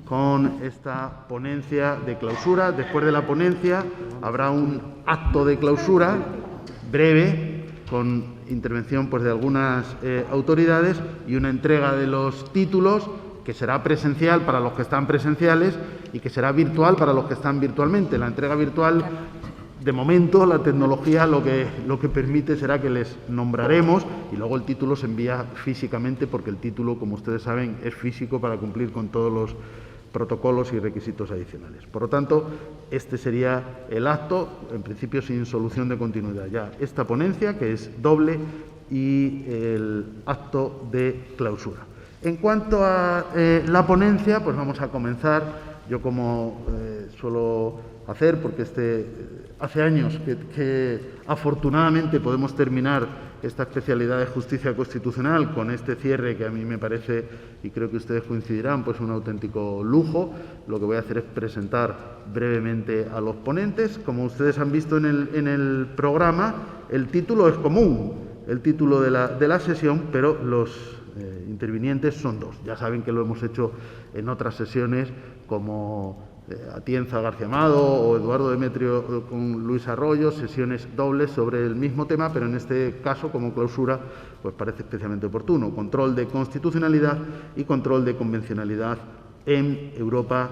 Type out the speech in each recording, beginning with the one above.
con esta ponencia de clausura. Después de la ponencia habrá un acto de clausura breve con intervención pues, de algunas autoridades y una entrega de los títulos que será presencial para los que están presenciales y que será virtual para los que están virtualmente. La entrega virtual, de momento, la tecnología lo que permite será que les nombraremos y luego el título se envía físicamente, porque el título, como ustedes saben, es físico para cumplir con todos los protocolos y requisitos adicionales. Por lo tanto, este sería el acto, en principio sin solución de continuidad. Ya esta ponencia, que es doble, y el acto de clausura. En cuanto a la ponencia, pues vamos a comenzar. Yo, como suelo hacer, porque hace años que afortunadamente podemos terminar esta especialidad de justicia constitucional con este cierre que a mí me parece, y creo que ustedes coincidirán, pues un auténtico lujo. Lo que voy a hacer es presentar brevemente a los ponentes. Como ustedes han visto en el programa, el título es común, el título de la sesión, pero los intervinientes son dos. Ya saben que lo hemos hecho en otras sesiones, como Atienza García Amado o Eduardo Demetrio con Luis Arroyo, sesiones dobles sobre el mismo tema, pero en este caso, como clausura, pues parece especialmente oportuno. Control de constitucionalidad y control de convencionalidad en Europa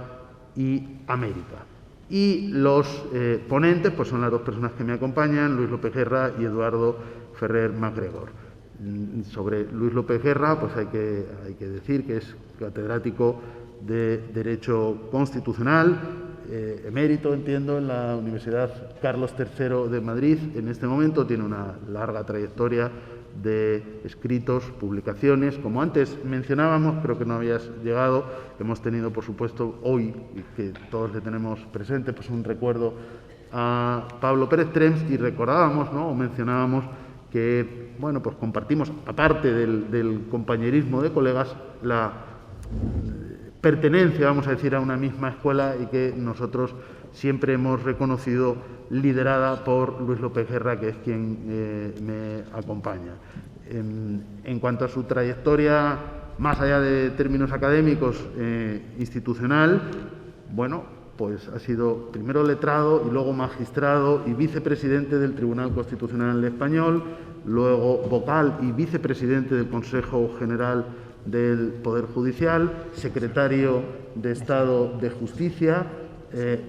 y América. Y los ponentes pues son las dos personas que me acompañan, Luis López Guerra y Eduardo Ferrer MacGregor. Sobre Luis López Guerra, pues hay que decir que es catedrático de Derecho Constitucional, emérito, entiendo, en la Universidad Carlos III de Madrid. En este momento tiene una larga trayectoria de escritos, publicaciones. Como antes mencionábamos, creo que no habías llegado, hemos tenido, por supuesto, hoy, y que todos le tenemos presente, pues un recuerdo a Pablo Pérez Trems, y recordábamos, ¿no?, o mencionábamos que, bueno, pues compartimos, aparte del compañerismo de colegas, la pertenencia, vamos a decir, a una misma escuela, y que nosotros siempre hemos reconocido liderada por Luis López Guerra, que es quien me acompaña. En cuanto a su trayectoria, más allá de términos académicos, institucional, bueno, pues ha sido primero letrado y luego magistrado y vicepresidente del Tribunal Constitucional Español, luego vocal y vicepresidente del Consejo General del Poder Judicial, secretario de Estado de Justicia,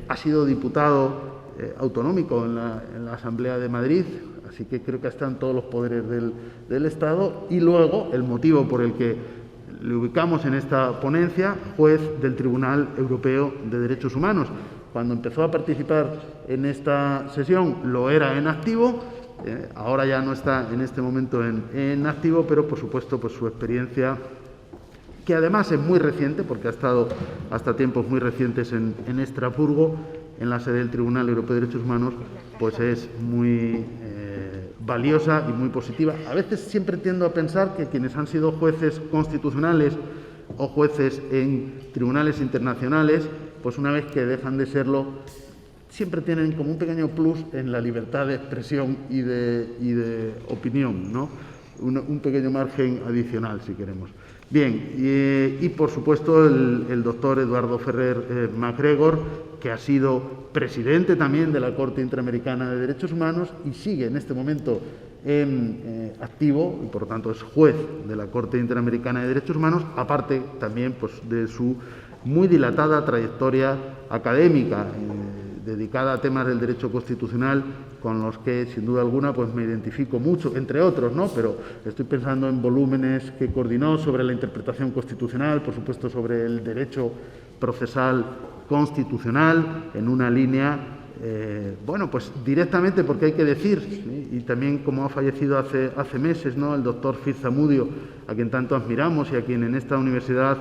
ha sido diputado autonómico en la Asamblea de Madrid, así que creo que están todos los poderes del Estado, y luego el motivo por el que le ubicamos en esta ponencia, juez del Tribunal Europeo de Derechos Humanos. Cuando empezó a participar en esta sesión lo era en activo, ahora ya no está en este momento en activo, pero por supuesto pues su experiencia, que además es muy reciente, porque ha estado hasta tiempos muy recientes en Estrasburgo, en la sede del Tribunal Europeo de Derechos Humanos, pues es muy valiosa y muy positiva. A veces siempre tiendo a pensar que quienes han sido jueces constitucionales o jueces en tribunales internacionales, pues una vez que dejan de serlo, siempre tienen como un pequeño plus en la libertad de expresión y de opinión, ¿no? Un pequeño margen adicional, si queremos. Bien, y por supuesto el doctor Eduardo Ferrer MacGregor, que ha sido presidente también de la Corte Interamericana de Derechos Humanos y sigue en este momento en activo, y por lo tanto es juez de la Corte Interamericana de Derechos Humanos, aparte también pues, de su muy dilatada trayectoria académica dedicada a temas del derecho constitucional, con los que sin duda alguna pues me identifico mucho, entre otros, ¿no? Pero estoy pensando en volúmenes que coordinó sobre la interpretación constitucional, por supuesto sobre el derecho procesal constitucional, en una línea, bueno, pues directamente, porque hay que decir, ¿sí? Y también como ha fallecido hace meses, ¿no?, el doctor Fizamudio, a quien tanto admiramos y a quien en esta universidad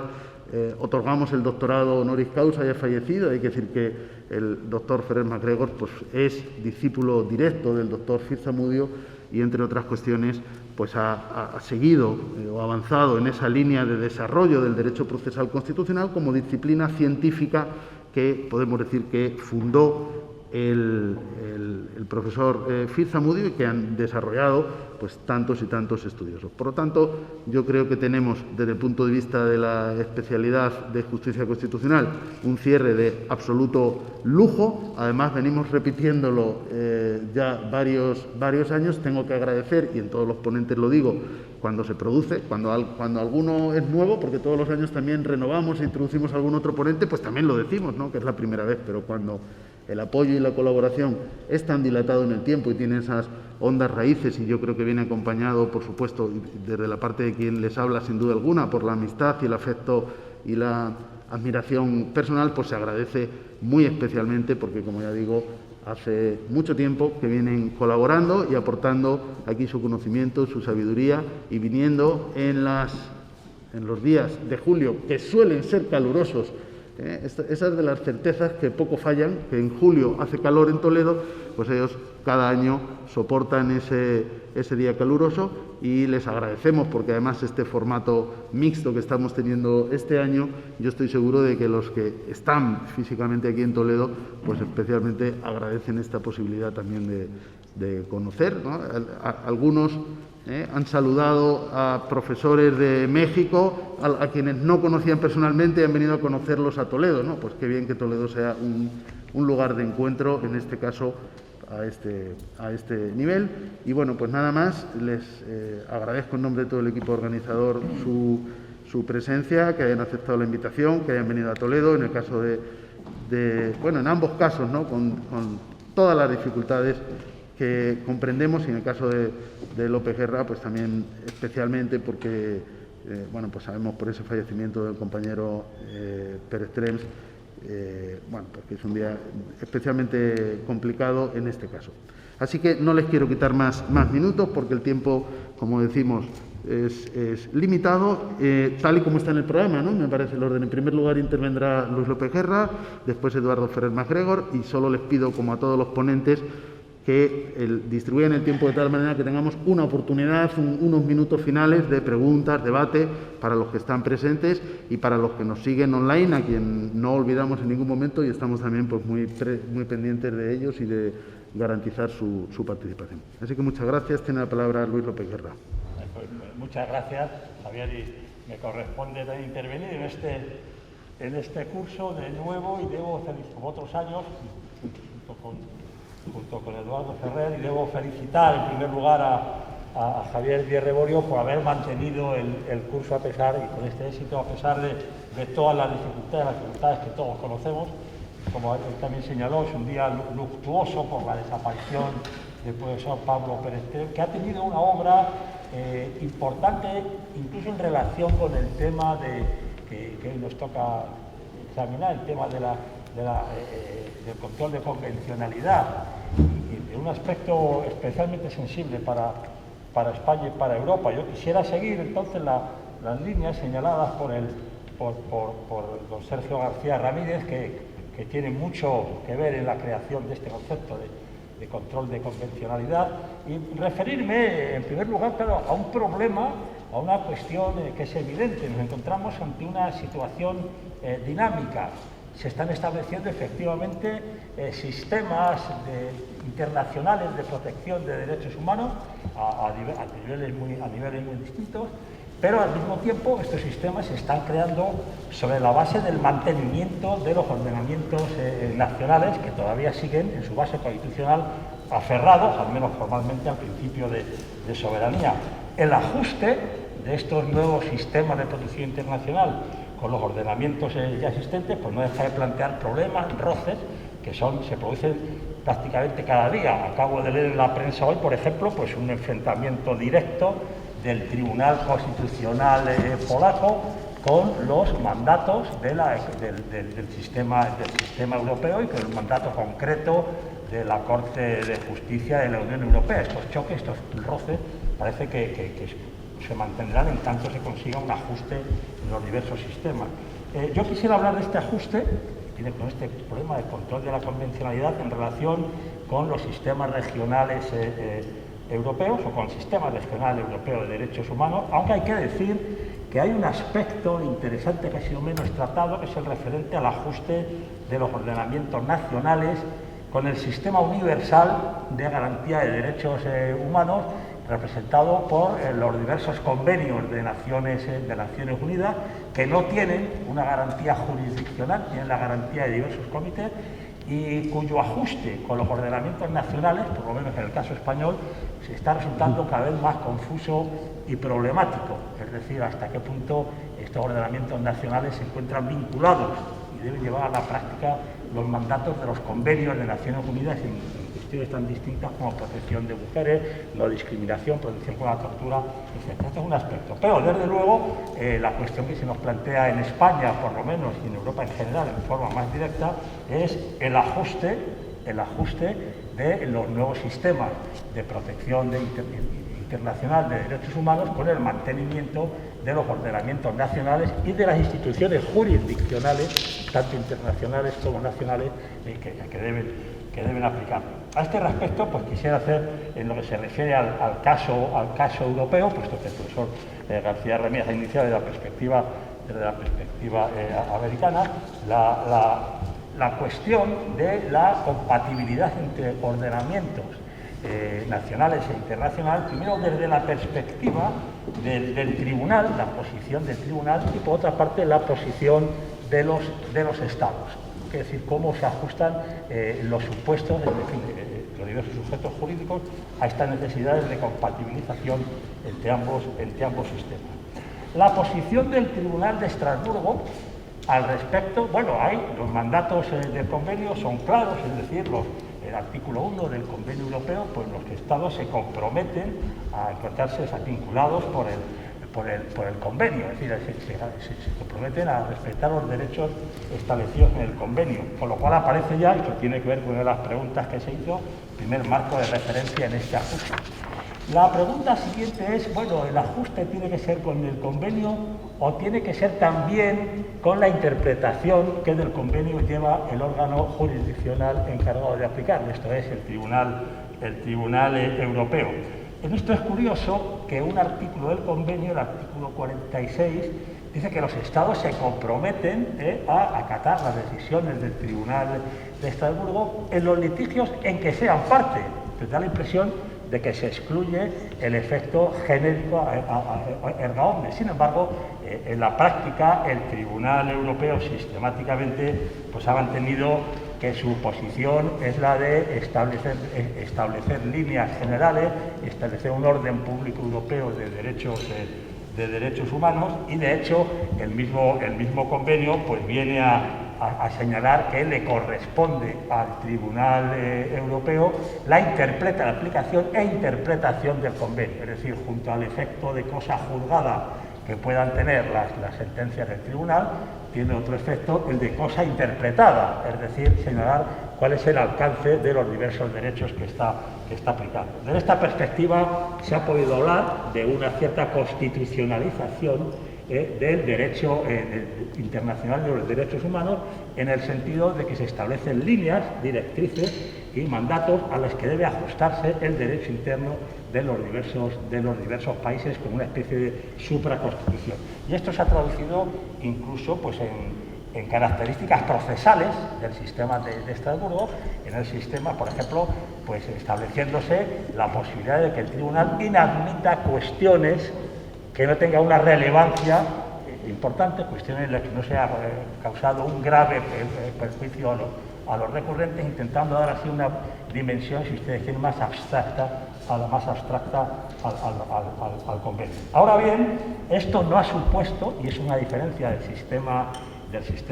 otorgamos el doctorado honoris causa, y ha fallecido. Hay que decir que el doctor Ferrer MacGregor pues, es discípulo directo del doctor Fizamudio y, entre otras cuestiones, pues ha seguido o avanzado en esa línea de desarrollo del derecho procesal constitucional como disciplina científica que podemos decir que fundó el profesor Fitzamudi, que han desarrollado pues tantos y tantos estudiosos. Por lo tanto, yo creo que tenemos, desde el punto de vista de la especialidad de justicia constitucional, un cierre de absoluto lujo. Además, venimos repitiéndolo ya varios años. Tengo que agradecer, y en todos los ponentes lo digo, cuando se produce, cuando alguno es nuevo, porque todos los años también renovamos e introducimos algún otro ponente, pues también lo decimos, ¿no?, que es la primera vez, pero cuando el apoyo y la colaboración es tan dilatado en el tiempo y tiene esas hondas raíces, y yo creo que viene acompañado, por supuesto, desde la parte de quien les habla, sin duda alguna, por la amistad y el afecto y la admiración personal, pues se agradece muy especialmente, porque, como ya digo, hace mucho tiempo que vienen colaborando y aportando aquí su conocimiento, su sabiduría, y viniendo en los días de julio, que suelen ser calurosos. Esas de las certezas que poco fallan, que en julio hace calor en Toledo, pues ellos cada año soportan ese día caluroso, y les agradecemos, porque además este formato mixto que estamos teniendo este año, yo estoy seguro de que los que están físicamente aquí en Toledo, pues especialmente agradecen esta posibilidad también de conocer, ¿no? Algunos han saludado a profesores de México, a quienes no conocían personalmente, y han venido a conocerlos a Toledo, ¿no? Pues qué bien que Toledo sea un lugar de encuentro, en este caso a este nivel. Y bueno, pues nada más, les agradezco en nombre de todo el equipo organizador su presencia, que hayan aceptado la invitación, que hayan venido a Toledo, en el caso bueno, en ambos casos, ¿no?, con todas las dificultades que comprendemos, y en el caso de López Guerra, pues también especialmente porque, bueno, pues sabemos por ese fallecimiento del compañero Pérez Trems, bueno, porque es un día especialmente complicado en este caso. Así que no les quiero quitar más minutos, porque el tiempo, como decimos, es limitado, tal y como está en el programa, ¿no? Me parece el orden. En primer lugar intervendrá Luis López Guerra, después Eduardo Ferrer MacGregor, y solo les pido, como a todos los ponentes, que distribuyan el tiempo de tal manera que tengamos una oportunidad, unos minutos finales de preguntas, debate, para los que están presentes y para los que nos siguen online, a quien no olvidamos en ningún momento, y estamos también pues muy pendientes de ellos y de garantizar su participación. Así que muchas gracias. Tiene la palabra Luis López Guerra. Muchas gracias, Javier, y me corresponde intervenir en este curso de nuevo, y debo, como otros años, junto con Eduardo Ferrer, y debo felicitar en primer lugar a Javier Díez Reborio por haber mantenido el curso a pesar, y con este éxito, a pesar de todas las dificultades que todos conocemos. Como él también señaló, es un día luctuoso por la desaparición del profesor Pablo Pérez Trems, que ha tenido una obra importante, incluso en relación con el tema que hoy nos toca examinar, el tema del control de convencionalidad, y de un aspecto especialmente sensible para España y para Europa. Yo quisiera seguir entonces las líneas señaladas por don Sergio García Ramírez, que tiene mucho que ver en la creación de este concepto de control de convencionalidad, y referirme en primer lugar, claro, a un problema, a una cuestión que es evidente. Nos encontramos ante una situación dinámica. Se están estableciendo efectivamente sistemas internacionales de protección de derechos humanos a niveles muy distintos, pero al mismo tiempo estos sistemas se están creando sobre la base del mantenimiento de los ordenamientos nacionales, que todavía siguen en su base constitucional aferrados, al menos formalmente, al principio de soberanía. El ajuste de estos nuevos sistemas de protección internacional con los ordenamientos ya existentes, pues no deja de plantear problemas, roces, que se producen prácticamente cada día. Acabo de leer en la prensa hoy, por ejemplo, pues un enfrentamiento directo del Tribunal Constitucional polaco con los mandatos del sistema europeo, y con el mandato concreto de la Corte de Justicia de la Unión Europea. Estos choques, estos roces, parece que se mantendrán en tanto se consiga un ajuste en los diversos sistemas. Yo quisiera hablar de este ajuste, que tiene con este problema de control de la convencionalidad, en relación con los sistemas regionales europeos, o con el sistema regional europeo de derechos humanos, aunque hay que decir que hay un aspecto interesante que ha sido menos tratado, que es el referente al ajuste de los ordenamientos nacionales con el sistema universal de garantía de derechos humanos representado por los diversos convenios de Naciones Unidas, que no tienen una garantía jurisdiccional, tienen la garantía de diversos comités, y cuyo ajuste con los ordenamientos nacionales, por lo menos en el caso español, se está resultando cada vez más confuso y problemático. Es decir, hasta qué punto estos ordenamientos nacionales se encuentran vinculados y deben llevar a la práctica los mandatos de los convenios de Naciones Unidas en cuestiones tan distintas como protección de mujeres, no discriminación, protección contra la tortura, etc. Este es un aspecto. Pero, desde luego, la cuestión que se nos plantea en España, por lo menos, y en Europa en general, en forma más directa, es el ajuste de los nuevos sistemas de protección internacional de derechos humanos con el mantenimiento de los ordenamientos nacionales y de las instituciones jurisdiccionales, tanto internacionales como nacionales, que deben aplicar. A este respecto, pues quisiera hacer, en lo que se refiere al caso europeo, puesto que el profesor García Remías ha iniciado desde la perspectiva americana, la cuestión de la compatibilidad entre ordenamientos nacionales e internacionales, primero desde la perspectiva del tribunal, la posición del tribunal, y por otra parte la posición de los estados. Es decir, cómo se ajustan los supuestos, los diversos sujetos jurídicos a estas necesidades de compatibilización entre ambos sistemas. La posición del Tribunal de Estrasburgo al respecto, bueno, los mandatos del convenio son claros, es decir, el artículo 1 del Convenio Europeo, pues los Estados se comprometen a encontrarse vinculados por el convenio, es decir, se comprometen a respetar los derechos establecidos en el convenio, con lo cual aparece ya, y que tiene que ver con una de las preguntas que se hizo, el primer marco de referencia en este ajuste. La pregunta siguiente es, bueno, ¿el ajuste tiene que ser con el convenio o tiene que ser también con la interpretación que del convenio lleva el órgano jurisdiccional encargado de aplicar? Esto es el Tribunal Europeo. En esto es curioso que un artículo del convenio, el artículo 46, dice que los Estados se comprometen a acatar las decisiones del Tribunal de Estrasburgo en los litigios en que sean parte. Pues da la impresión de que se excluye el efecto genérico erga omnes. Sin embargo, en la práctica, el Tribunal Europeo sistemáticamente pues, ha mantenido que su posición es la de establecer líneas generales, establecer un orden público europeo de derechos humanos, y de hecho el mismo convenio pues viene a señalar que le corresponde al Tribunal Europeo la aplicación e interpretación del convenio, es decir, junto al efecto de cosa juzgada que puedan tener las sentencias del tribunal, tiene otro efecto, el de cosa interpretada, es decir, señalar cuál es el alcance de los diversos derechos que está aplicando. Desde esta perspectiva se ha podido hablar de una cierta constitucionalización del derecho internacional de los derechos humanos, en el sentido de que se establecen líneas, directrices y mandatos a los que debe ajustarse el derecho interno de los diversos países como una especie de supraconstitución. Y esto se ha traducido incluso pues, en características procesales del sistema de Estrasburgo, en el sistema, por ejemplo, pues estableciéndose la posibilidad de que el tribunal inadmita cuestiones que no tenga una relevancia importante, cuestiones en las que no se ha causado un grave perjuicio a los recurrentes, intentando dar así una dimensión, si ustedes quieren, más abstracta al convenio. Ahora bien, esto no ha supuesto, y es una diferencia del sistema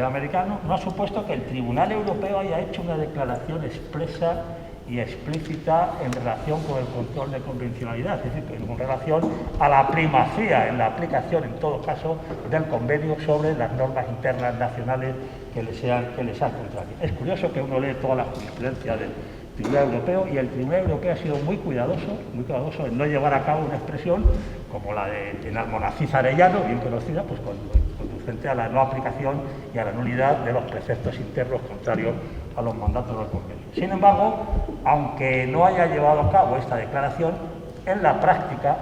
americano, no ha supuesto que el Tribunal Europeo haya hecho una declaración expresa y explícita en relación con el control de convencionalidad, es decir, en relación a la primacía en la aplicación, en todo caso, del convenio sobre las normas internas nacionales que les sean contrarias. Es curioso que uno lee toda la jurisprudencia del Tribunal Europeo, y el Tribunal Europeo ha sido muy cuidadoso en no llevar a cabo una expresión como la de Almonaciz Arellano, bien conocida, pues conducente a la no aplicación y a la nulidad de los preceptos internos contrarios a los mandatos del convenio. Sin embargo, aunque no haya llevado a cabo esta declaración, en la práctica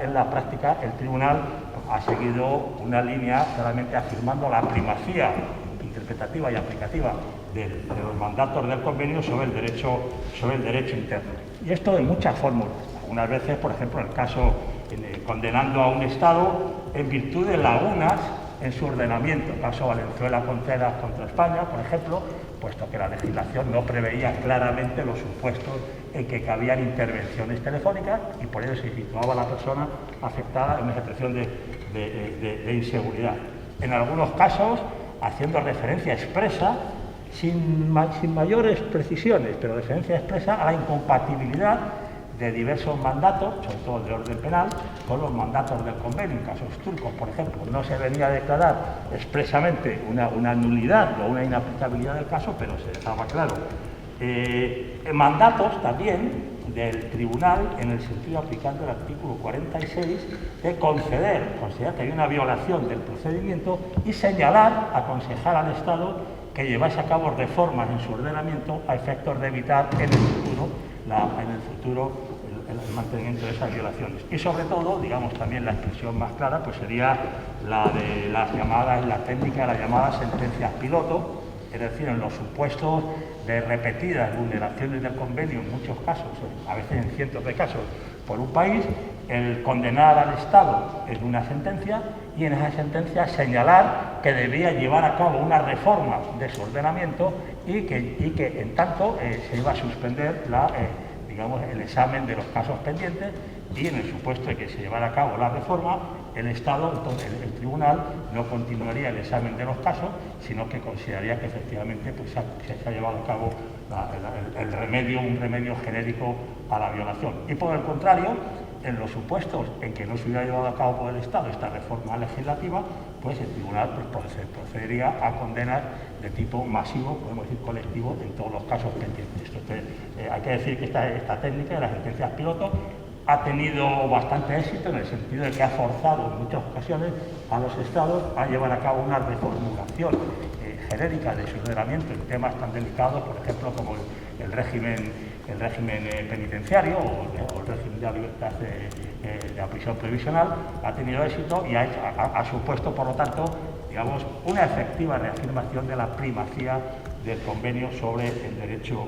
el tribunal ha seguido una línea claramente afirmando la primacía interpretativa y aplicativa de los mandatos del convenio sobre el derecho interno. Y esto en muchas fórmulas. Algunas veces, por ejemplo, en el caso condenando a un Estado en virtud de lagunas en su ordenamiento, el caso Valenzuela-Contreras contra España, por ejemplo, puesto que la legislación no preveía claramente los supuestos en que cabían intervenciones telefónicas y por ello se situaba a la persona afectada en una situación de inseguridad. En algunos casos, haciendo referencia expresa, sin mayores precisiones, pero referencia expresa a la incompatibilidad de diversos mandatos, sobre todo de orden penal, con los mandatos del convenio. En casos turcos, por ejemplo, no se venía a declarar expresamente una nulidad o una inaplicabilidad del caso, pero se dejaba claro. Mandatos también del tribunal en el sentido aplicando el artículo 46 de considerar que hay una violación del procedimiento y señalar, aconsejar al Estado que llevase a cabo reformas en su ordenamiento a efectos de evitar en el futuro el mantenimiento de esas violaciones. Y sobre todo, digamos también la expresión más clara, pues sería la de la técnica de las llamadas sentencias piloto, es decir, en los supuestos de repetidas vulneraciones del convenio, en muchos casos, a veces en cientos de casos, por un país, el condenar al Estado en una sentencia y en esa sentencia señalar que debía llevar a cabo una reforma de su ordenamiento y que en tanto se iba a suspender el examen de los casos pendientes y en el supuesto de que se llevara a cabo la reforma, el Estado, entonces el tribunal, no continuaría el examen de los casos, sino que consideraría que efectivamente pues, se ha llevado a cabo un remedio genérico a la violación. Y por el contrario, en los supuestos en que no se hubiera llevado a cabo por el Estado esta reforma legislativa, pues el tribunal procedería a condenas de tipo masivo, podemos decir colectivo, en todos los casos pendientes. Hay que decir que esta técnica de las sentencias piloto ha tenido bastante éxito en el sentido de que ha forzado en muchas ocasiones a los Estados a llevar a cabo una reformulación genérica de su ordenamiento en temas tan delicados, por ejemplo, como el régimen penitenciario o el régimen de la libertad de la prisión provisional. Ha tenido éxito y ha supuesto, por lo tanto, digamos, una efectiva reafirmación de la primacía del convenio sobre el derecho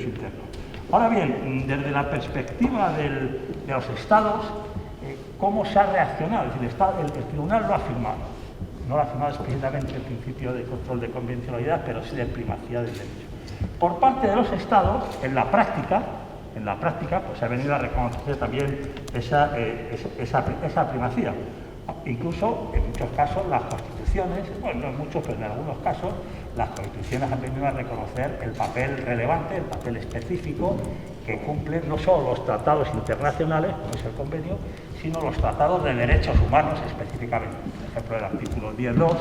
interno. Ahora bien, desde la perspectiva de los Estados, ¿cómo se ha reaccionado? Es decir, el tribunal lo ha afirmado. No lo ha afirmado explícitamente el principio de control de convencionalidad, pero sí de primacía del derecho. Por parte de los Estados, en la práctica, pues se ha venido a reconocer también esa primacía. Incluso, en muchos casos, las constituciones, bueno, no en muchos, pero en algunos casos, las constituciones han venido a reconocer el papel relevante, el papel específico que cumplen no solo los tratados internacionales, como es el convenio, sino los tratados de derechos humanos específicamente. Por ejemplo, el artículo 10.2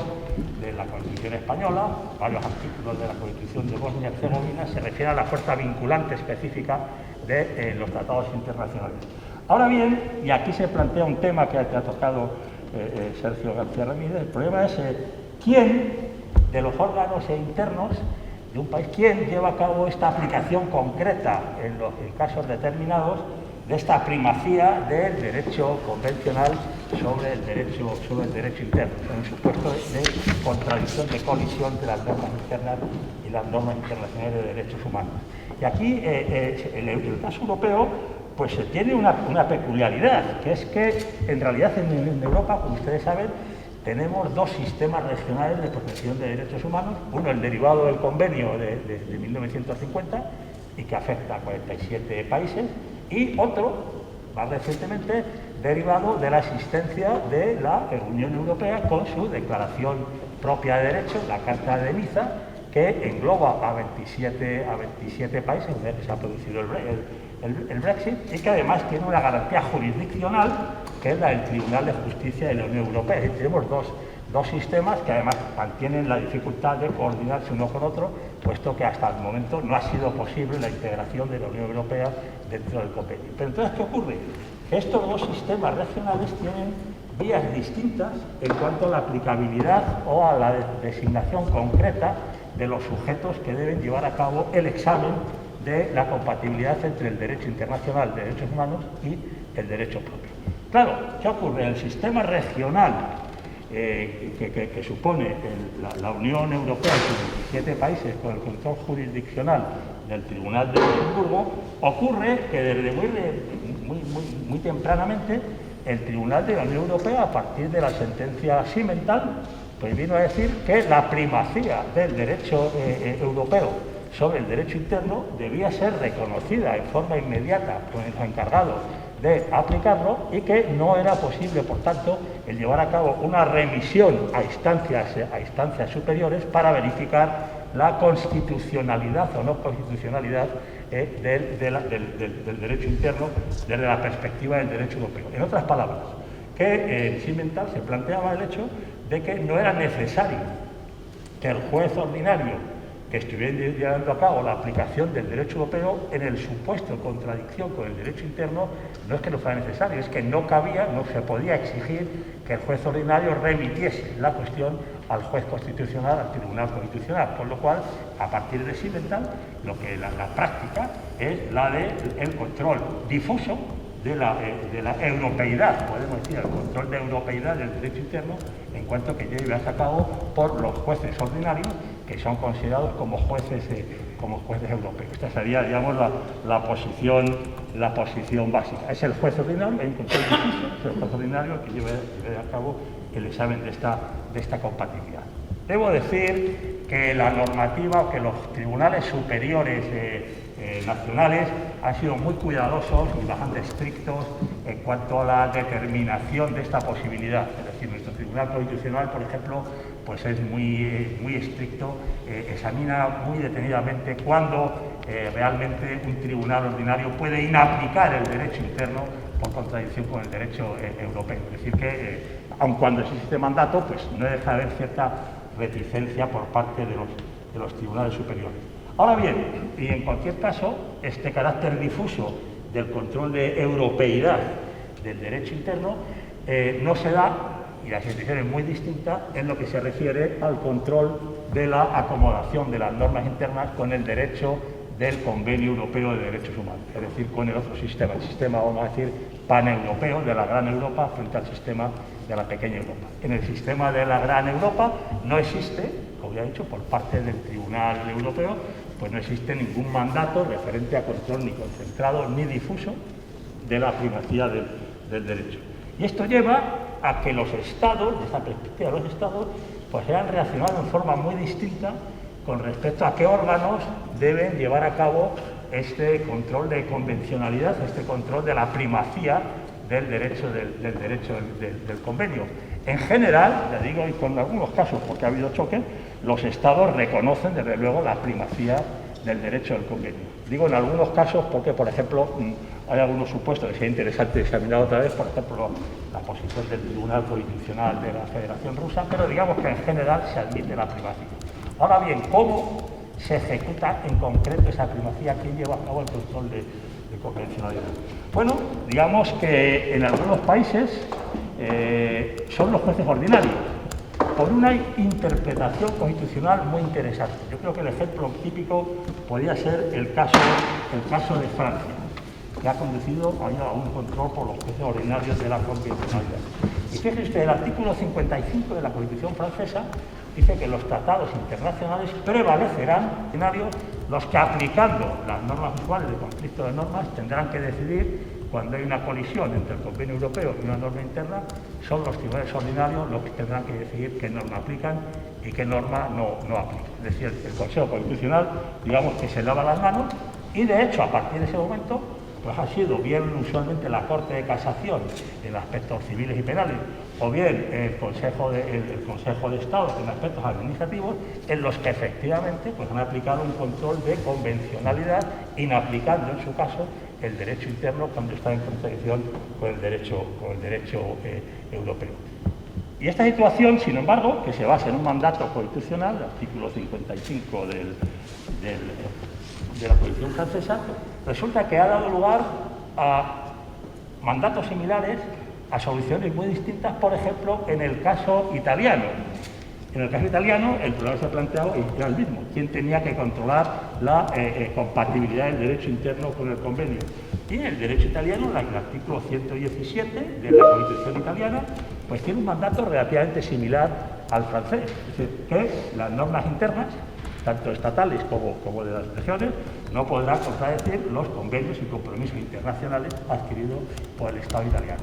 de la Constitución española, varios artículos de la Constitución de Bosnia y Herzegovina se refieren a la fuerza vinculante específica de los tratados internacionales. Ahora bien, y aquí se plantea un tema que ha tocado Sergio García Ramírez, el problema es quién de los órganos internos de un país, quién lleva a cabo esta aplicación concreta en casos determinados de esta primacía del derecho convencional sobre el derecho interno, en el supuesto de contradicción, de colisión de las normas internas y las normas internacionales de derechos humanos. Y aquí, en el caso europeo, pues se tiene una peculiaridad, que es que en realidad en Europa, como ustedes saben, tenemos dos sistemas regionales de protección de derechos humanos, uno el derivado del convenio de 1950 y que afecta a 47 países, y otro, más recientemente, derivado de la existencia de la Unión Europea con su declaración propia de derechos, la Carta de Niza, que engloba a 27 países, donde se ha producido el Brexit, y que además tiene una garantía jurisdiccional, que es la del Tribunal de Justicia de la Unión Europea. Y tenemos dos sistemas que además mantienen la dificultad de coordinarse uno con otro, puesto que hasta el momento no ha sido posible la integración de la Unión Europea dentro del convenio. Pero entonces, ¿qué ocurre? Que estos dos sistemas regionales tienen vías distintas en cuanto a la aplicabilidad o a la designación concreta de los sujetos que deben llevar a cabo el examen de la compatibilidad entre el derecho internacional de derechos humanos y el derecho propio. Claro, ¿qué ocurre? El sistema regional que supone la Unión Europea y sus 27 países con el control jurisdiccional del Tribunal de Luxemburgo, ocurre que desde muy tempranamente el Tribunal de la Unión Europea, a partir de la sentencia Simmental, pues vino a decir que la primacía del derecho europeo sobre el derecho interno debía ser reconocida en forma inmediata por el encargado de aplicarlo y que no era posible, por tanto, el llevar a cabo una remisión a instancias superiores para verificar la constitucionalidad o no constitucionalidad del derecho interno desde la perspectiva del derecho europeo. En otras palabras, que en Simmental se planteaba el hecho de que no era necesario que el juez ordinario que estuviera llevando a cabo la aplicación del derecho europeo en el supuesto contradicción con el derecho interno, no es que no fuera necesario, es que no cabía, no se podía exigir que el juez ordinario remitiese la cuestión al juez constitucional, al Tribunal Constitucional, con lo cual, a partir de Simmental, lo que la práctica es la del control difuso de la europeidad, podemos decir, el control de europeidad del derecho interno, en cuanto que lleve a cabo por los jueces ordinarios, que son considerados como jueces europeos. Esta sería, digamos, la posición básica. Es el juez ordinario, hay un control difuso, es el juez ordinario que lleve a cabo el examen de esta compatibilidad. Debo decir que la normativa o que los tribunales superiores nacionales han sido muy cuidadosos y bastante estrictos en cuanto a la determinación de esta posibilidad. Es decir, nuestro Tribunal Constitucional, por ejemplo, pues es muy estricto, examina muy detenidamente cuándo realmente un tribunal ordinario puede inaplicar el derecho interno por contradicción con el derecho europeo. Es decir, que aun cuando existe mandato, pues no deja de haber cierta reticencia por parte de los tribunales superiores. Ahora bien, y en cualquier caso, este carácter difuso del control de europeidad del derecho interno no se da, y la situación es muy distinta, en lo que se refiere al control de la acomodación de las normas internas con el derecho del Convenio Europeo de Derechos Humanos, es decir, con el otro sistema, el sistema, vamos a decir, paneuropeo de la Gran Europa frente al sistema de la pequeña Europa. En el sistema de la Gran Europa no existe, como ya he dicho, por parte del Tribunal Europeo, pues no existe ningún mandato referente a control ni concentrado ni difuso de la primacía del derecho. Y esto lleva a que los Estados, desde esta perspectiva de los Estados, pues se han reaccionado en forma muy distinta con respecto a qué órganos deben llevar a cabo este control de convencionalidad, este control de la primacía del derecho del convenio. En general, ya digo, y con algunos casos, porque ha habido choque, los Estados reconocen, desde luego, la primacía del derecho del convenio. Digo en algunos casos porque, por ejemplo, hay algunos supuestos que sería interesante examinar otra vez, por ejemplo, la posición del Tribunal Constitucional de la Federación Rusa, pero digamos que en general se admite la primacía. Ahora bien, ¿cómo se ejecuta en concreto esa primacía? ¿Quién lleva a cabo el control de convencionalidad? Bueno, digamos que en algunos países son los jueces ordinarios, por una interpretación constitucional muy interesante. Yo creo que el ejemplo típico podría ser el caso de Francia, que ha conducido a un control por los jueces ordinarios de la convencionalidad. Y fíjese usted, el artículo 55 de la Constitución francesa dice que los tratados internacionales prevalecerán los que, aplicando las normas usuales de conflicto de normas, tendrán que decidir cuando hay una colisión entre el convenio europeo y una norma interna. Son los tribunales ordinarios los que tendrán que decidir qué norma aplican y qué norma no aplican. Es decir, el Consejo Constitucional, digamos que se lava las manos, y de hecho, a partir de ese momento, pues ha sido bien usualmente la Corte de Casación en aspectos civiles y penales, o bien el Consejo de Estado en aspectos administrativos, en los que efectivamente pues, han aplicado un control de convencionalidad, inaplicando en su caso el derecho interno cuando está en contradicción con el derecho europeo. Y esta situación, sin embargo, que se basa en un mandato constitucional, el artículo 55 de la Constitución francesa, resulta que ha dado lugar a mandatos similares, a soluciones muy distintas, por ejemplo, en el caso italiano. En el caso italiano, el problema se ha planteado y era el mismo: quién tenía que controlar la compatibilidad del derecho interno con el convenio. Y en el derecho italiano, el artículo 117 de la Constitución italiana pues tiene un mandato relativamente similar al francés, es decir, que las normas internas, tanto estatales como de las regiones, no podrán contradecir los convenios y compromisos internacionales adquiridos por el Estado italiano.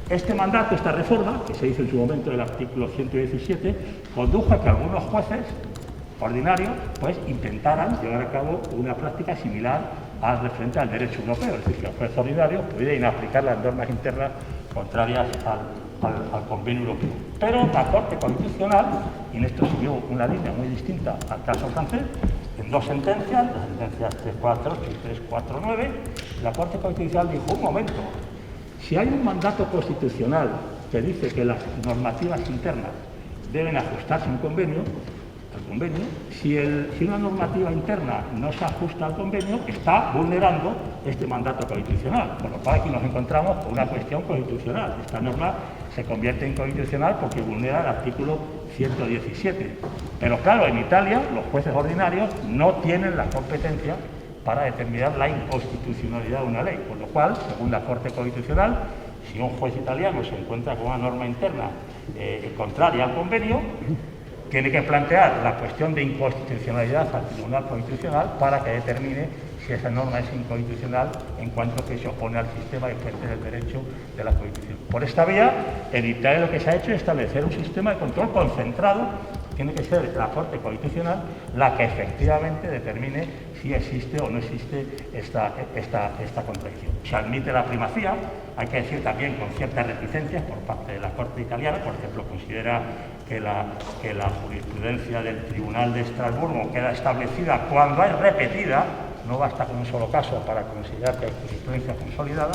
Este mandato, esta reforma, que se hizo en su momento del artículo 117, condujo a que algunos jueces ordinarios pues intentaran llevar a cabo una práctica similar al referente al derecho europeo, es decir, que los jueces ordinarios pudieran aplicar las normas internas contrarias al convenio europeo. Pero la Corte Constitucional, y en esto siguió una línea muy distinta al caso francés, en dos sentencias, las sentencias 348 y 349, la Corte Constitucional dijo: un momento, si hay un mandato constitucional que dice que las normativas internas deben ajustarse a un convenio, si una normativa interna no se ajusta al convenio, está vulnerando este mandato constitucional. Por lo cual aquí nos encontramos con una cuestión constitucional. Esta norma se convierte en constitucional porque vulnera el artículo 117. Pero claro, en Italia los jueces ordinarios no tienen la competencia para determinar la inconstitucionalidad de una ley. Por lo cual, según la Corte Constitucional, si un juez italiano se encuentra con una norma interna contraria al convenio, tiene que plantear la cuestión de inconstitucionalidad al Tribunal Constitucional para que determine si esa norma es inconstitucional en cuanto que se opone al sistema de fuente del derecho de la Constitución. Por esta vía, en Italia lo que se ha hecho es establecer un sistema de control concentrado. Tiene que ser la Corte Constitucional la que efectivamente determine si existe o no existe esta contradicción. Se admite la primacía, hay que decir también con ciertas reticencias por parte de la Corte italiana. Por ejemplo, considera que la jurisprudencia del Tribunal de Estrasburgo queda establecida cuando es repetida, no basta con un solo caso para considerar que hay jurisprudencia consolidada,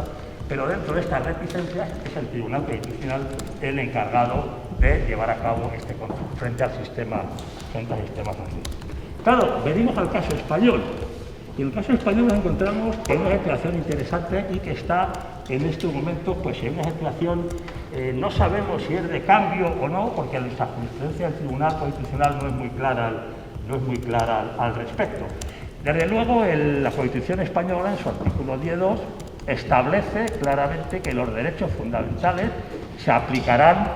pero dentro de estas reticencias es el Tribunal Constitucional el encargado de llevar a cabo este control frente al sistema francés. Claro, venimos al caso español. Y en el caso español nos encontramos en una situación interesante y que está en este momento pues en una situación, no sabemos si es de cambio o no, porque la jurisprudencia del Tribunal Constitucional no es muy clara al respecto. Desde luego, la Constitución española, en su artículo 10.2, establece claramente que los derechos fundamentales se aplicarán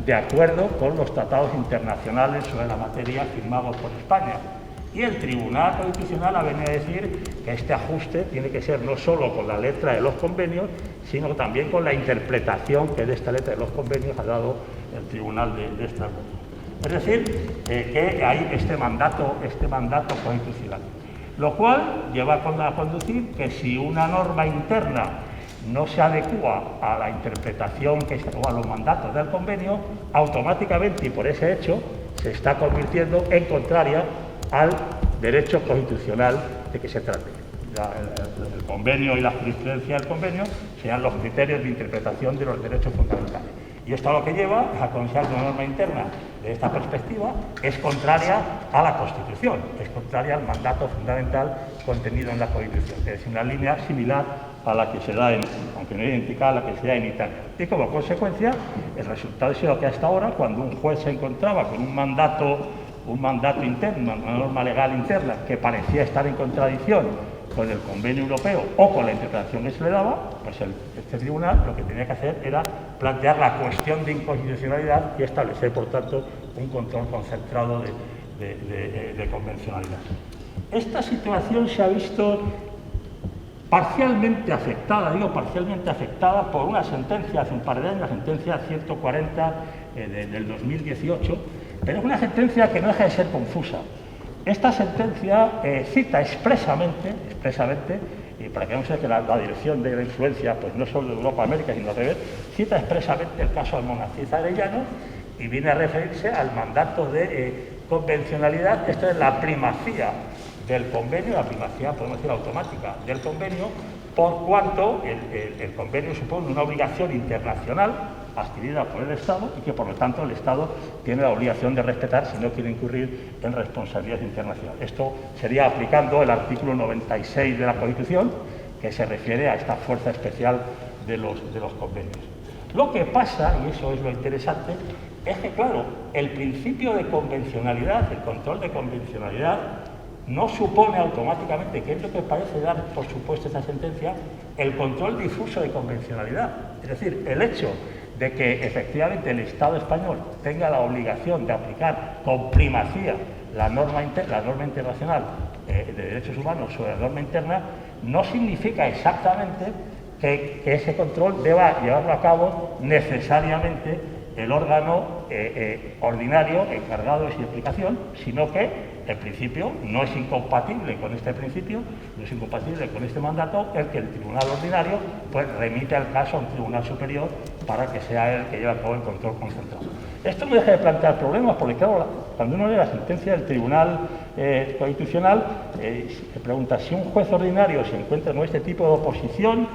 de acuerdo con los tratados internacionales sobre la materia firmados por España. Y el Tribunal Constitucional ha venido a decir que este ajuste tiene que ser no solo con la letra de los convenios, sino también con la interpretación que de esta letra de los convenios ha dado el Tribunal de Estrasburgo. Es decir, que hay este mandato constitucional. Lo cual lleva a conducir que si una norma interna no se adecua a la interpretación o a los mandatos del convenio, automáticamente y por ese hecho se está convirtiendo en contraria al derecho constitucional de que se trate. El convenio y la jurisprudencia del convenio sean los criterios de interpretación de los derechos fundamentales. Y esto lo que lleva a considerar que una norma interna de esta perspectiva es contraria a la Constitución, es contraria al mandato fundamental contenido en la Constitución, es decir, una línea similar a la que se da, aunque no idéntica, a la que se da en Italia. Y como consecuencia, el resultado ha sido que hasta ahora, cuando un juez se encontraba con un mandato interno, una norma legal interna que parecía estar en contradicción con el convenio europeo o con la interpretación que se le daba, pues este tribunal lo que tenía que hacer era plantear la cuestión de inconstitucionalidad y establecer, por tanto, un control concentrado de convencionalidad. Esta situación se ha visto parcialmente afectada por una sentencia hace un par de años, la sentencia 140 del 2018, pero es una sentencia que no deja de ser confusa. Esta sentencia cita expresamente, y para que no se que la dirección de la influencia pues no solo de Europa América, sino al revés, cita expresamente el caso Almonacid Arellano y viene a referirse al mandato de convencionalidad. Esto es la primacía del convenio, la primacía, podemos decir, automática del convenio, por cuanto el convenio supone una obligación internacional adquirida por el Estado y que, por lo tanto, el Estado tiene la obligación de respetar si no quiere incurrir en responsabilidad internacional. Esto sería aplicando el artículo 96 de la Constitución, que se refiere a esta fuerza especial de los convenios. Lo que pasa, y eso es lo interesante, es que, claro, el principio de convencionalidad, el control de convencionalidad, no supone automáticamente, que es lo que parece dar por supuesto esta sentencia, el control difuso de convencionalidad. Es decir, el hecho de que efectivamente el Estado español tenga la obligación de aplicar con primacía la norma internacional de derechos humanos sobre la norma interna, no significa exactamente que ese control deba llevarlo a cabo necesariamente el órgano ordinario encargado de su aplicación, sino que el principio no es incompatible con este principio, no es incompatible con este mandato, el que el tribunal ordinario pues remite el caso a un tribunal superior para que sea él que lleve a cabo el control concentrado. Esto no deja de plantear problemas, porque claro, cuando uno lee la sentencia del Tribunal Constitucional, se pregunta si un juez ordinario se encuentra con este tipo de oposición,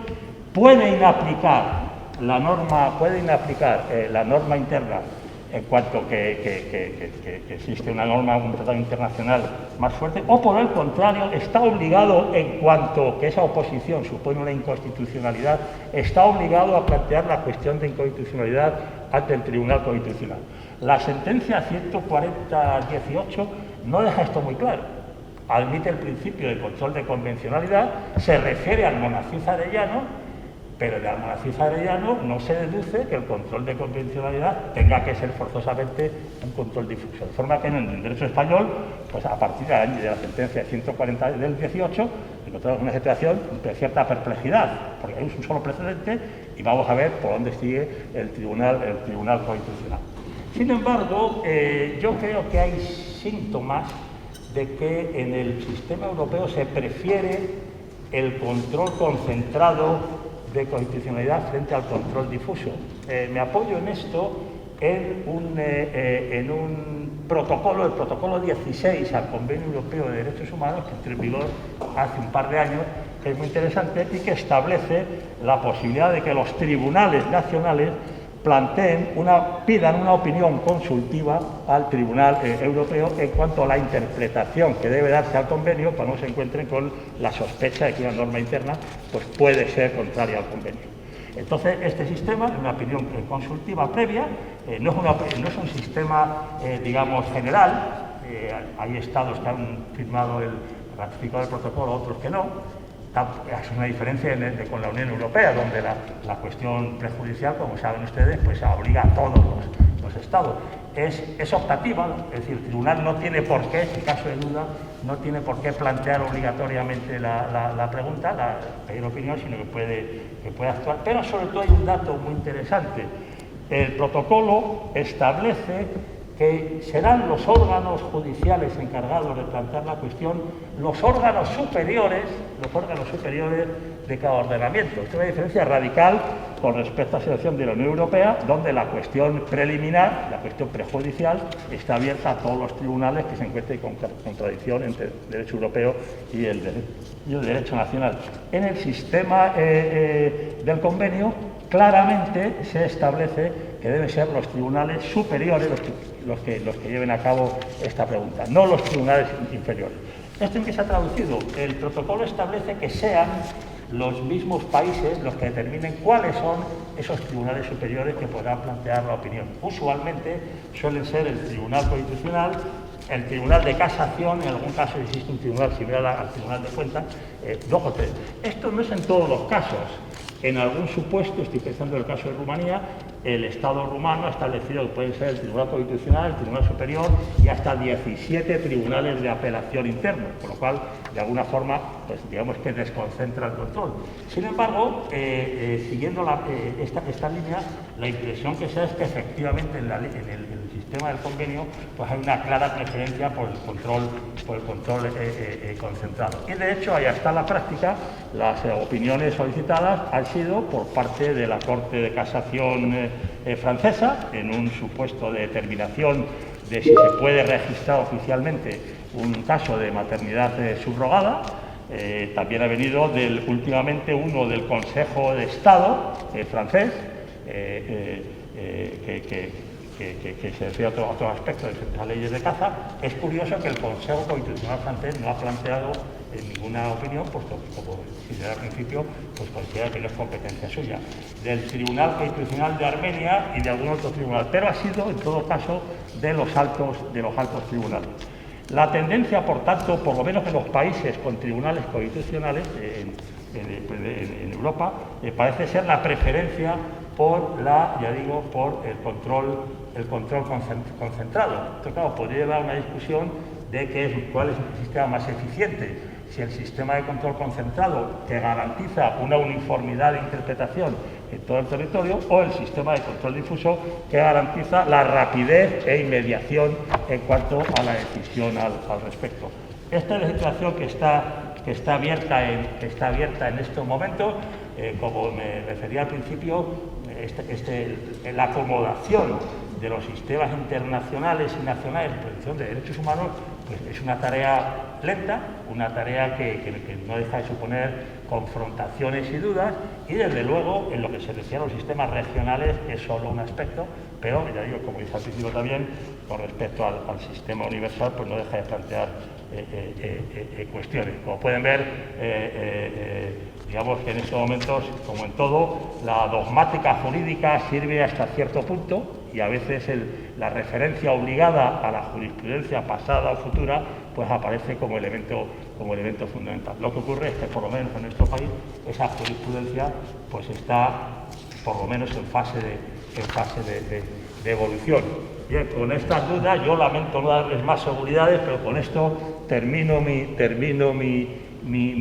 puede inaplicar la norma interna en cuanto que existe una norma, un tratado internacional más fuerte, o por el contrario, está obligado, en cuanto que esa oposición supone una inconstitucionalidad, está obligado a plantear la cuestión de inconstitucionalidad ante el Tribunal Constitucional. La sentencia 140-18 no deja esto muy claro. Admite el principio de control de convencionalidad, se refiere al Monacís Arellano, pero de Almonacid Arellano no se deduce que el control de convencionalidad tenga que ser forzosamente un control difuso. De forma que en el derecho español, pues a partir de la sentencia 140 del 18, encontramos una situación de cierta perplejidad, porque hay un solo precedente y vamos a ver por dónde sigue el Tribunal Constitucional. Sin embargo, yo creo que hay síntomas de que en el sistema europeo se prefiere el control concentrado de constitucionalidad frente al control difuso. Me apoyo en esto en un protocolo, el protocolo 16 al Convenio Europeo de Derechos Humanos, que entró en vigor hace un par de años, que es muy interesante y que establece la posibilidad de que los tribunales nacionales pidan una opinión consultiva al Tribunal Europeo en cuanto a la interpretación que debe darse al convenio, para no se encuentren con la sospecha de que una norma interna pues, puede ser contraria al convenio. Entonces, este sistema, una opinión consultiva previa, no es un sistema, digamos, general. Hay estados que han ratificado el protocolo, otros que no. Es una diferencia con la Unión Europea, donde la cuestión prejudicial, como saben ustedes, pues obliga a todos los estados. Es optativa, es decir, el tribunal no tiene por qué, en caso de duda, no tiene por qué plantear obligatoriamente la pregunta, pedir opinión, sino que puede actuar. Pero sobre todo hay un dato muy interesante. El protocolo establece que serán los órganos judiciales encargados de plantear la cuestión, los órganos superiores de cada ordenamiento. Esta es una diferencia radical con respecto a la situación de la Unión Europea, donde la cuestión preliminar, la cuestión prejudicial, está abierta a todos los tribunales que se encuentren con contradicción entre el derecho europeo y el derecho nacional. En el sistema del convenio, claramente se establece que deben ser los tribunales superiores los que lleven a cabo esta pregunta, no los tribunales inferiores. ¿Esto en qué se ha traducido? El protocolo establece que sean los mismos países los que determinen cuáles son esos tribunales superiores que podrán plantear la opinión. Usualmente suelen ser el Tribunal Constitucional, el Tribunal de Casación, en algún caso existe un tribunal similar al Tribunal de Cuentas, 2 o 3. Esto no es en todos los casos. En algún supuesto, estoy pensando en el caso de Rumanía, el Estado rumano ha establecido que pueden ser el Tribunal Constitucional, el Tribunal Superior y hasta 17 tribunales de apelación internos, con lo cual, de alguna forma, pues digamos que desconcentra el control. Sin embargo, siguiendo esta línea, la impresión que se da es que efectivamente en el sistema del convenio pues hay una clara preferencia por el control concentrado. Y de hecho, ahí está la práctica, las opiniones solicitadas han sido por parte de la Corte de Casación francesa, en un supuesto de determinación de si se puede registrar oficialmente un caso de maternidad subrogada. También ha venido últimamente uno del Consejo de Estado francés, que se refiere a otro aspecto de las leyes de caza. Es curioso que el Consejo Constitucional francés no ha planteado ninguna opinión, puesto que, como considera al principio, pues considera que no es competencia suya, del Tribunal Constitucional de Armenia y de algún otro tribunal, pero ha sido, en todo caso, de los altos tribunales. La tendencia, por tanto, por lo menos en los países con tribunales constitucionales, en Europa, parece ser la preferencia por por el control concentrado. Esto, claro, podría llevar a una discusión de cuál es el sistema más eficiente. Si el sistema de control concentrado que garantiza una uniformidad de interpretación en todo el territorio, o el sistema de control difuso que garantiza la rapidez e inmediación en cuanto a la decisión al respecto. Esta legislación que está abierta en estos momentos, como me refería al principio, la acomodación de los sistemas internacionales y nacionales de protección de derechos humanos, pues es una tarea lenta, una tarea que no deja de suponer confrontaciones y dudas, y desde luego en lo que se refiere a los sistemas regionales es solo un aspecto, pero ya digo, como dice al principio también, con respecto al sistema universal, pues no deja de plantear cuestiones. Como pueden ver, digamos que en estos momentos, como en todo, la dogmática jurídica sirve hasta cierto punto, y a veces la referencia obligada a la jurisprudencia pasada o futura pues aparece como elemento fundamental. Lo que ocurre es que, por lo menos en nuestro país, esa jurisprudencia pues está, por lo menos, en fase de evolución. Bien, con estas dudas, yo lamento no darles más seguridades, pero con esto termino mi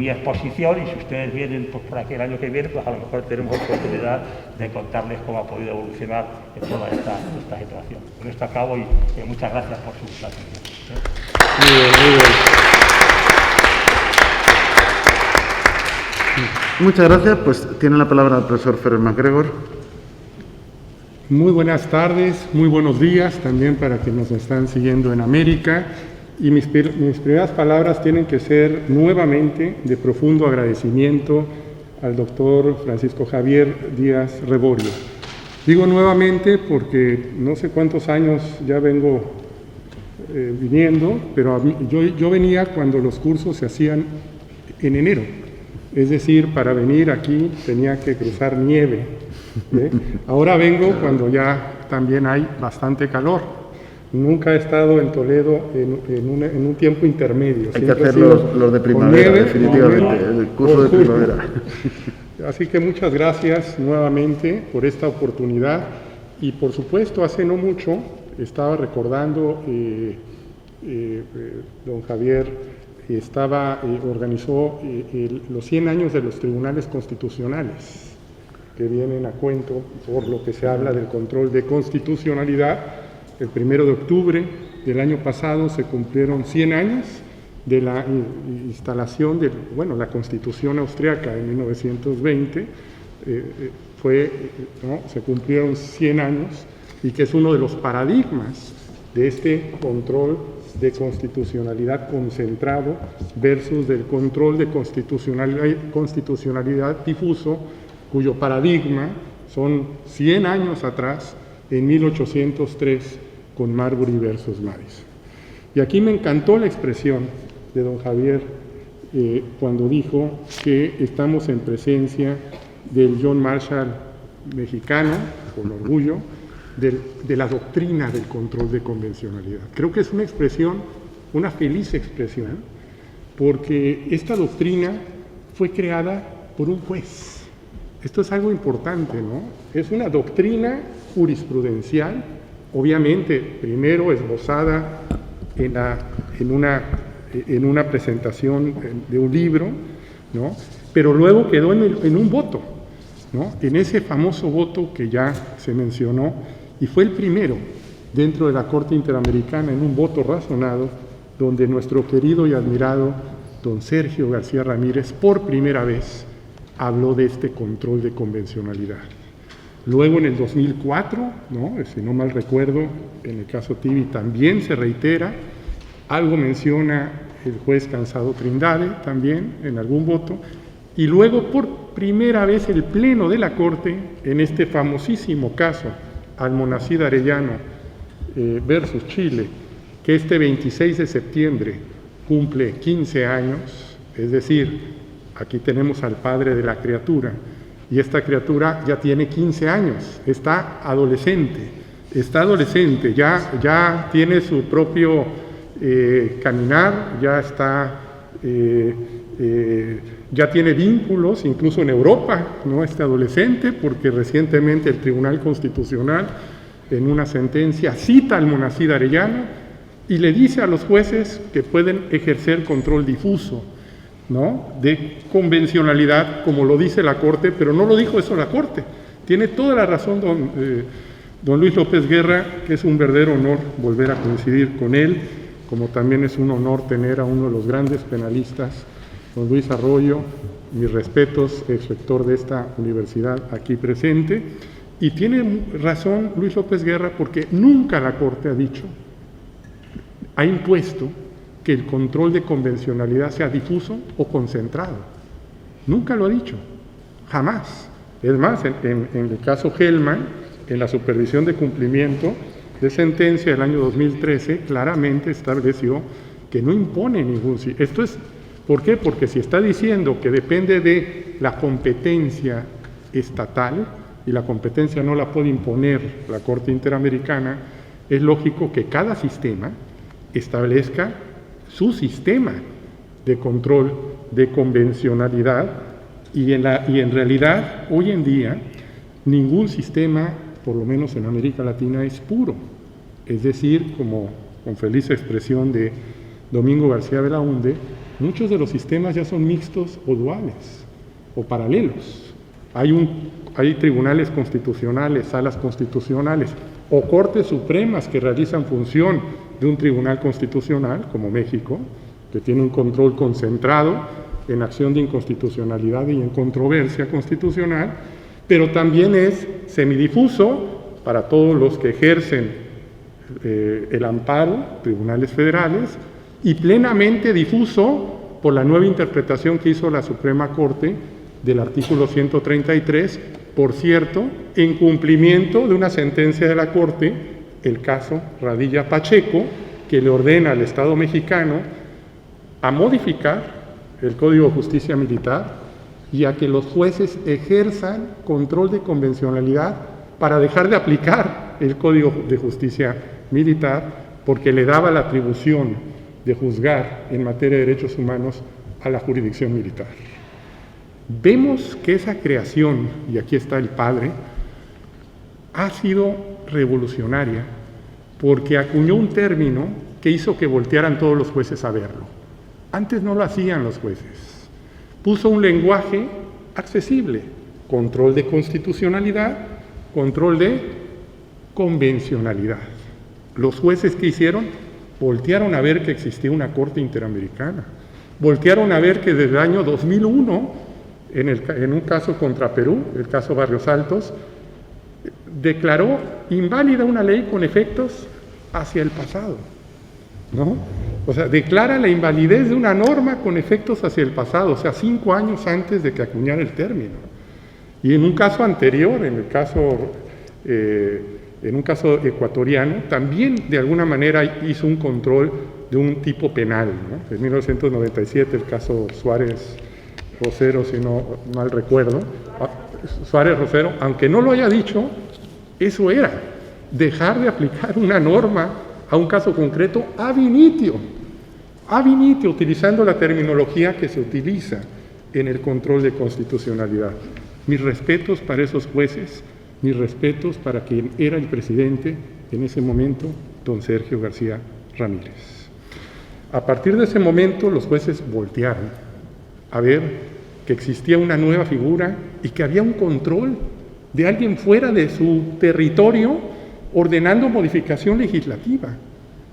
exposición, y si ustedes vienen pues, por aquí el año que viene, pues a lo mejor tenemos oportunidad de contarles cómo ha podido evolucionar en toda esta situación. Con esto acabo y muchas gracias por su atención. Muy bien, muy bien. Muchas gracias. Pues tiene la palabra el profesor Ferrer MacGregor. Muy buenas tardes, muy buenos días también para quienes nos están siguiendo en América. Y mis primeras palabras tienen que ser nuevamente de profundo agradecimiento al doctor Francisco Javier Díaz Reborio. Digo nuevamente porque no sé cuántos años ya vengo viniendo, pero yo venía cuando los cursos se hacían en enero. Es decir, para venir aquí tenía que cruzar nieve. Ahora vengo cuando ya también hay bastante calor. Nunca he estado en Toledo en un tiempo intermedio. Hay que hacer los de primavera, nieve, definitivamente, el curso de primavera. Así que muchas gracias nuevamente por esta oportunidad. Y por supuesto, hace no mucho estaba recordando, don Javier organizó los 100 años de los tribunales constitucionales, que vienen a cuento por lo que se habla del control de constitucionalidad. El 1 de octubre del año pasado se cumplieron 100 años de la instalación de la Constitución austriaca en 1920. Se cumplieron 100 años, y que es uno de los paradigmas de este control de constitucionalidad concentrado versus del control de constitucionalidad difuso, cuyo paradigma son 100 años atrás, en 1803, con Marbury versus Madison. Y aquí me encantó la expresión de don Javier cuando dijo que estamos en presencia del John Marshall mexicano, con orgullo, de la doctrina del control de convencionalidad. Creo que es una expresión, una feliz expresión, porque esta doctrina fue creada por un juez. Esto es algo importante, ¿no? Es una doctrina jurisprudencial, obviamente primero esbozada en una presentación de un libro, ¿no? Pero luego quedó en un voto, ¿no? En ese famoso voto que ya se mencionó, y fue el primero dentro de la Corte Interamericana en un voto razonado, donde nuestro querido y admirado don Sergio García Ramírez por primera vez habló de este control de convencionalidad. Luego en el 2004, ¿no? Si no mal recuerdo, en el caso Tibi también se reitera, algo menciona el juez Cansado Trindade también en algún voto, y luego por primera vez el Pleno de la Corte, en este famosísimo caso Almonacid Arellano versus Chile, que este 26 de septiembre cumple 15 años, es decir, aquí tenemos al padre de la criatura, y esta criatura ya tiene 15 años, está adolescente, ya tiene su propio caminar, ya está ya tiene vínculos incluso en Europa, ¿no? Este adolescente, porque recientemente el Tribunal Constitucional, en una sentencia, cita al Monacid Arellano y le dice a los jueces que pueden ejercer control difuso, ¿no? De convencionalidad, como lo dice la Corte, pero no lo dijo eso la Corte. Tiene toda la razón don Luis López Guerra, que es un verdadero honor volver a coincidir con él, como también es un honor tener a uno de los grandes penalistas, don Luis Arroyo, mis respetos, ex rector de esta universidad aquí presente. Y tiene razón Luis López Guerra, porque nunca la Corte ha impuesto que el control de convencionalidad sea difuso o concentrado. Nunca lo ha dicho, jamás. Es más, en el caso Hellman, en la supervisión de cumplimiento de sentencia del año 2013, claramente estableció que no impone ningún... Esto es, ¿por qué? Porque si está diciendo que depende de la competencia estatal, y la competencia no la puede imponer la Corte Interamericana, es lógico que cada sistema establezca su sistema de control de convencionalidad, y en realidad hoy en día ningún sistema, por lo menos en América Latina, es puro. Es decir, como con feliz expresión de Domingo García Belaúnde, muchos de los sistemas ya son mixtos o duales o paralelos. Hay tribunales constitucionales, salas constitucionales o cortes supremas que realizan función de un tribunal constitucional, como México, que tiene un control concentrado en acción de inconstitucionalidad y en controversia constitucional, pero también es semidifuso para todos los que ejercen el amparo, tribunales federales, y plenamente difuso por la nueva interpretación que hizo la Suprema Corte del artículo 133, por cierto, en cumplimiento de una sentencia de la Corte, el caso Radilla Pacheco, que le ordena al Estado mexicano a modificar el Código de Justicia Militar y a que los jueces ejerzan control de convencionalidad para dejar de aplicar el Código de Justicia Militar, porque le daba la atribución de juzgar en materia de derechos humanos a la jurisdicción militar. Vemos que esa creación, y aquí está el padre, ha sido revolucionaria porque acuñó un término que hizo que voltearan todos los jueces a verlo. Antes no lo hacían los jueces. Puso un lenguaje accesible: control de constitucionalidad, control de convencionalidad. Los jueces, ¿qué hicieron? Voltearon a ver que existía una Corte Interamericana. Voltearon a ver que desde el año 2001, en un caso contra Perú, el caso Barrios Altos, declaró inválida una ley con efectos hacia el pasado, ¿no? O sea, declara la invalidez de una norma con efectos hacia el pasado, o sea, 5 años antes de que acuñara el término. Y en un caso anterior, en un caso ecuatoriano, también de alguna manera hizo un control de un tipo penal, ¿no? En 1997, el caso Suárez-Rosero, si no mal recuerdo, Suárez-Rosero, aunque no lo haya dicho, eso era dejar de aplicar una norma a un caso concreto ab initio, utilizando la terminología que se utiliza en el control de constitucionalidad. Mis respetos para esos jueces, mis respetos para quien era el presidente en ese momento, don Sergio García Ramírez. A partir de ese momento, los jueces voltearon a ver que existía una nueva figura y que había un control de alguien fuera de su territorio, ordenando modificación legislativa,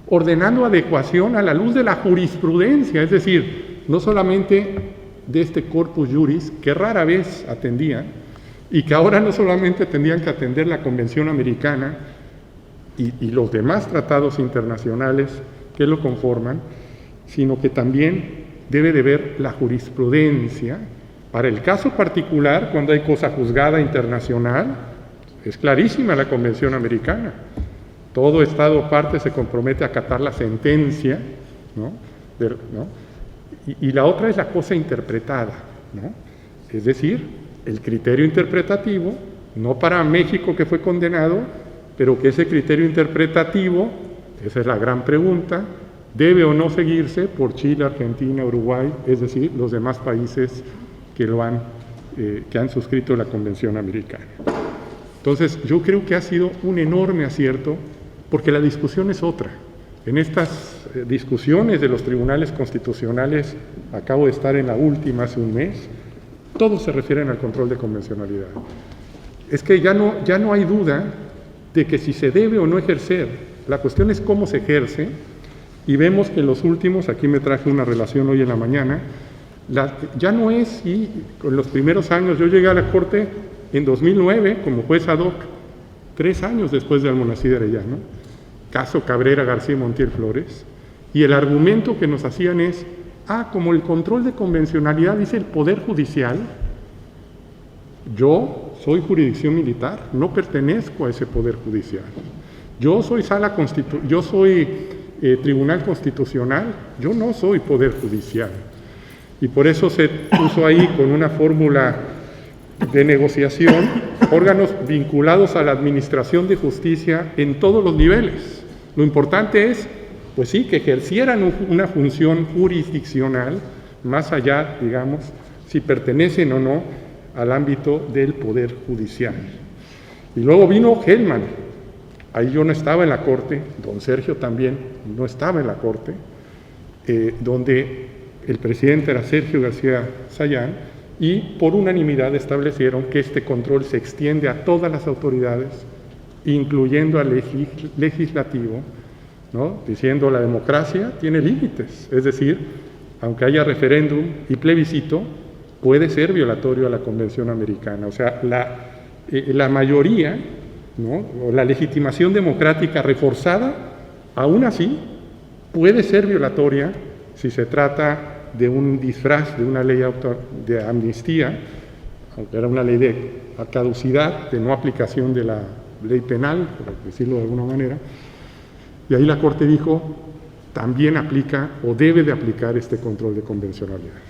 ordenando adecuación a la luz de la jurisprudencia, es decir, no solamente de este corpus juris que rara vez atendían, y que ahora no solamente tendrían que atender la Convención Americana y los demás tratados internacionales que lo conforman, sino que también debe de ver la jurisprudencia. Para el caso particular, cuando hay cosa juzgada internacional, es clarísima la Convención Americana. Todo Estado o parte se compromete a acatar la sentencia, ¿no? Y la otra es la cosa interpretada, ¿no? Es decir, el criterio interpretativo, no para México que fue condenado, pero que ese criterio interpretativo, esa es la gran pregunta, debe o no seguirse por Chile, Argentina, Uruguay, es decir, los demás países que han suscrito la Convención Americana. Entonces, yo creo que ha sido un enorme acierto, porque la discusión es otra. En estas discusiones de los tribunales constitucionales, acabo de estar en la última hace un mes, todos se refieren al control de convencionalidad. Es que ya no hay duda de que si se debe o no ejercer, la cuestión es cómo se ejerce, y vemos que en los últimos, aquí me traje una relación hoy en la mañana, ya no es, y en los primeros años, yo llegué a la Corte en 2009 como juez ad hoc, 3 años después de Almonacid Arellano, caso Cabrera García Montiel Flores, y el argumento que nos hacían es, como el control de convencionalidad dice el Poder Judicial, yo soy jurisdicción militar, no pertenezco a ese Poder Judicial. Yo soy Tribunal Constitucional, yo no soy Poder Judicial. Y por eso se puso ahí con una fórmula de negociación órganos vinculados a la administración de justicia en todos los niveles. Lo importante es, pues sí, que ejercieran una función jurisdiccional, más allá, digamos, si pertenecen o no al ámbito del Poder Judicial. Y luego vino Hellman, ahí yo no estaba en la Corte, don Sergio también no estaba en la Corte, donde el presidente era Sergio García Sayán, y por unanimidad establecieron que este control se extiende a todas las autoridades, incluyendo al legislativo, ¿no? Diciendo la democracia tiene límites, es decir, aunque haya referéndum y plebiscito, puede ser violatorio a la Convención Americana. O sea, la mayoría, ¿no? O la legitimación democrática reforzada, aún así, puede ser violatoria si se trata de un disfraz de una ley de amnistía, aunque era una ley de caducidad, de no aplicación de la ley penal, por decirlo de alguna manera. Y ahí la Corte dijo, también aplica o debe de aplicar este control de convencionalidad.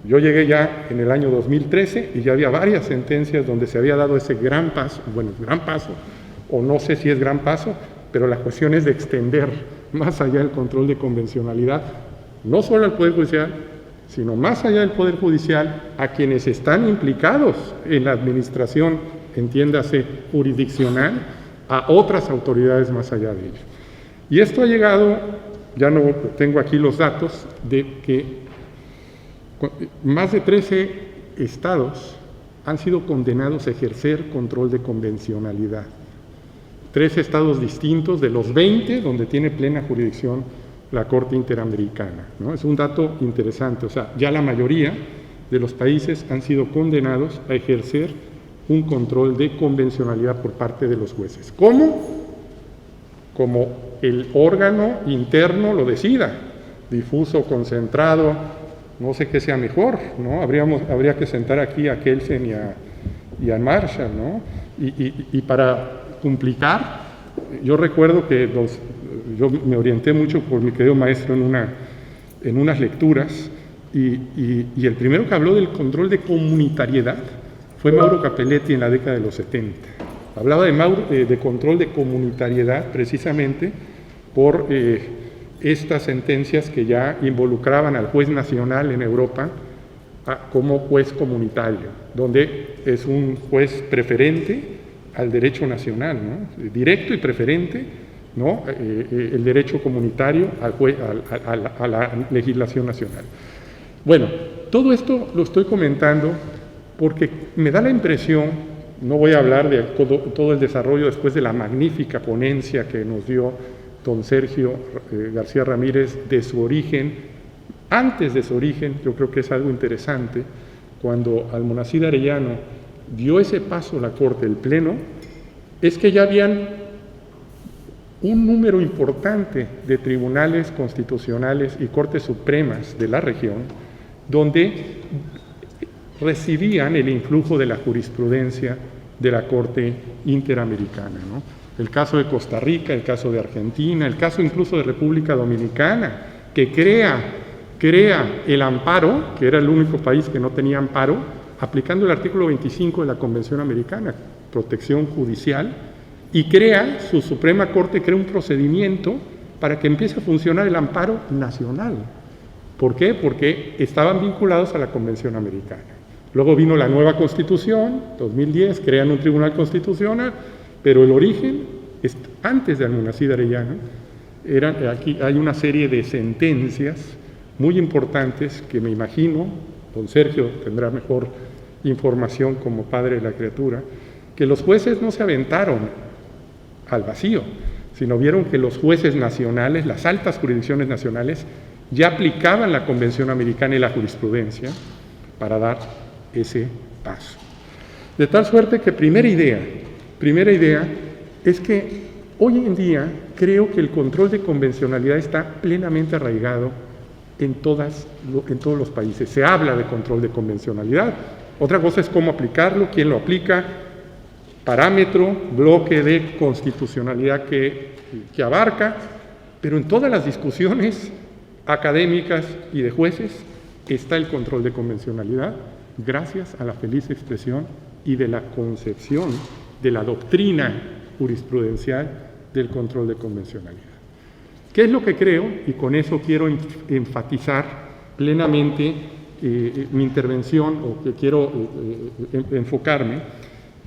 Yo llegué ya en el año 2013 y ya había varias sentencias donde se había dado ese gran paso, o no sé si es gran paso, pero la cuestión es de extender más allá del control de convencionalidad, no solo al Poder Judicial, sino más allá del Poder Judicial, a quienes están implicados en la administración, entiéndase, jurisdiccional, a otras autoridades más allá de ello. Y esto ha llegado, ya no tengo aquí los datos, de que más de 13 estados han sido condenados a ejercer control de convencionalidad. 13 estados distintos de los 20 donde tiene plena jurisdicción la Corte Interamericana, ¿no? Es un dato interesante, o sea, ya la mayoría de los países han sido condenados a ejercer un control de convencionalidad por parte de los jueces. ¿Cómo? Como el órgano interno lo decida, difuso, concentrado, no sé qué sea mejor, ¿no? Habría que sentar aquí a Kelsen y a Marshall, ¿no? Y para complicar, yo recuerdo que yo me orienté mucho por mi querido maestro en unas lecturas, y el primero que habló del control de comunitariedad fue Mauro Capelletti en la década de los 70. Hablaba de control de comunitariedad precisamente por estas sentencias que ya involucraban al juez nacional en Europa como juez comunitario, donde es un juez preferente al derecho nacional, ¿no? Directo y preferente, ¿no? El derecho comunitario a la legislación nacional. Bueno, todo esto lo estoy comentando porque me da la impresión, no voy a hablar de todo el desarrollo después de la magnífica ponencia que nos dio don Sergio García Ramírez de su origen. Antes de su origen, yo creo que es algo interesante, cuando Almonacid Arellano dio ese paso a la Corte, el Pleno, es que ya habían un número importante de tribunales constitucionales y cortes supremas de la región, donde recibían el influjo de la jurisprudencia de la Corte Interamericana, ¿no? El caso de Costa Rica, el caso de Argentina, el caso incluso de República Dominicana, que crea el amparo, que era el único país que no tenía amparo, aplicando el artículo 25 de la Convención Americana, protección judicial, y su Suprema Corte crea un procedimiento para que empiece a funcionar el amparo nacional. ¿Por qué? Porque estaban vinculados a la Convención Americana. Luego vino la nueva Constitución, 2010, crean un Tribunal Constitucional, pero el origen, antes de Almonacid Arellano, aquí hay una serie de sentencias muy importantes que me imagino, don Sergio tendrá mejor información como padre de la criatura, que los jueces no se aventaron al vacío, sino vieron que los jueces nacionales, las altas jurisdicciones nacionales, ya aplicaban la Convención Americana y la jurisprudencia para dar ese paso. De tal suerte que primera idea es que hoy en día creo que el control de convencionalidad está plenamente arraigado en todos los países. Se habla de control de convencionalidad. Otra cosa es cómo aplicarlo, quién lo aplica, parámetro, bloque de constitucionalidad que abarca, pero en todas las discusiones académicas y de jueces está el control de convencionalidad, gracias a la feliz expresión y de la concepción de la doctrina jurisprudencial del control de convencionalidad. ¿Qué es lo que creo? Y con eso quiero enfatizar plenamente mi intervención, o que quiero enfocarme,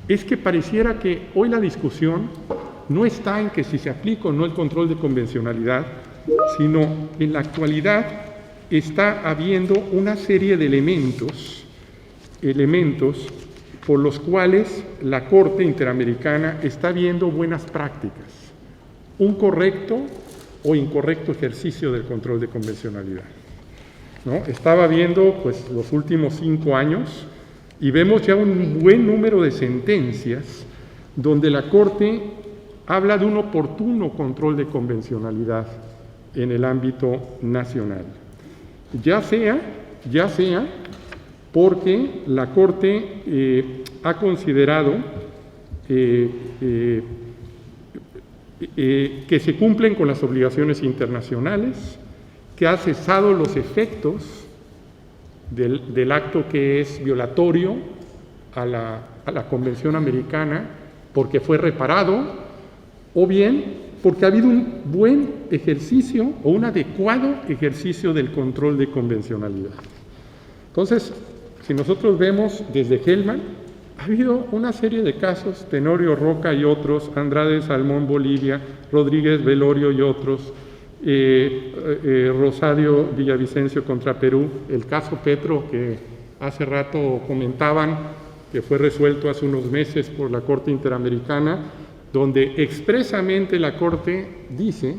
es que pareciera que hoy la discusión no está en que si se aplica o no el control de convencionalidad, sino en la actualidad está habiendo una serie de elementos por los cuales la Corte Interamericana está viendo buenas prácticas, un correcto o incorrecto ejercicio del control de convencionalidad, ¿no? Estaba viendo pues los últimos 5 años y vemos ya un buen número de sentencias donde la Corte habla de un oportuno control de convencionalidad en el ámbito nacional, ya sea porque la Corte ha considerado que se cumplen con las obligaciones internacionales, que ha cesado los efectos del acto que es violatorio a la Convención Americana porque fue reparado, o bien porque ha habido un buen ejercicio o un adecuado ejercicio del control de convencionalidad. Entonces, si nosotros vemos desde Hellman, ha habido una serie de casos, Tenorio Roca y otros, Andrade Salmón Bolivia, Rodríguez Velorio y otros, Rosario Villavicencio contra Perú, el caso Petro que hace rato comentaban, que fue resuelto hace unos meses por la Corte Interamericana, donde expresamente la Corte dice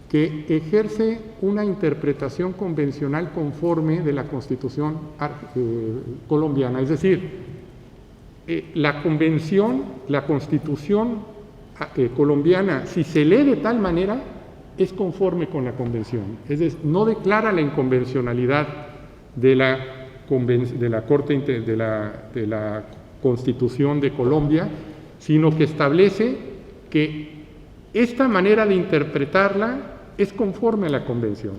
que ejerce una interpretación convencional conforme de la Constitución colombiana. Es decir, la Constitución colombiana, si se lee de tal manera, es conforme con la Convención. Es decir, no declara la inconvencionalidad de la Constitución de Colombia, sino que establece que esta manera de interpretarla es conforme a la Convención.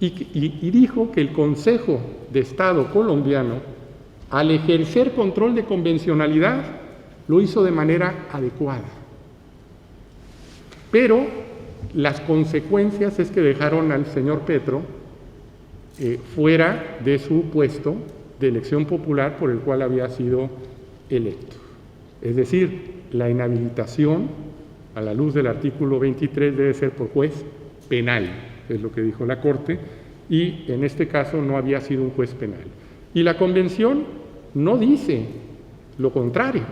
Y dijo que el Consejo de Estado colombiano, al ejercer control de convencionalidad, lo hizo de manera adecuada. Pero las consecuencias es que dejaron al señor Petro fuera de su puesto de elección popular por el cual había sido electo. Es decir, la inhabilitación, a la luz del artículo 23, debe ser por juez penal, es lo que dijo la Corte, y en este caso no había sido un juez penal. Y la Convención no dice lo contrario.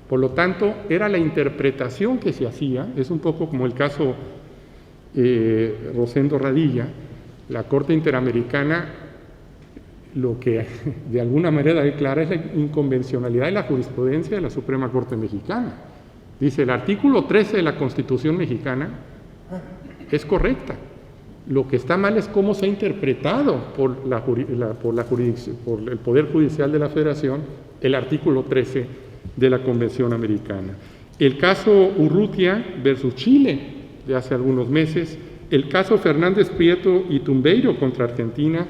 Por lo tanto, era la interpretación que se hacía, es un poco como el caso Rosendo Radilla. La Corte Interamericana lo que de alguna manera declara es la inconvencionalidad de la jurisprudencia de la Suprema Corte Mexicana. Dice, el artículo 13 de la Constitución mexicana es correcta. Lo que está mal es cómo se ha interpretado por el Poder Judicial de la Federación el artículo 13 de la Convención Americana. El caso Urrutia versus Chile de hace algunos meses, el caso Fernández Prieto y Tumbeiro contra Argentina,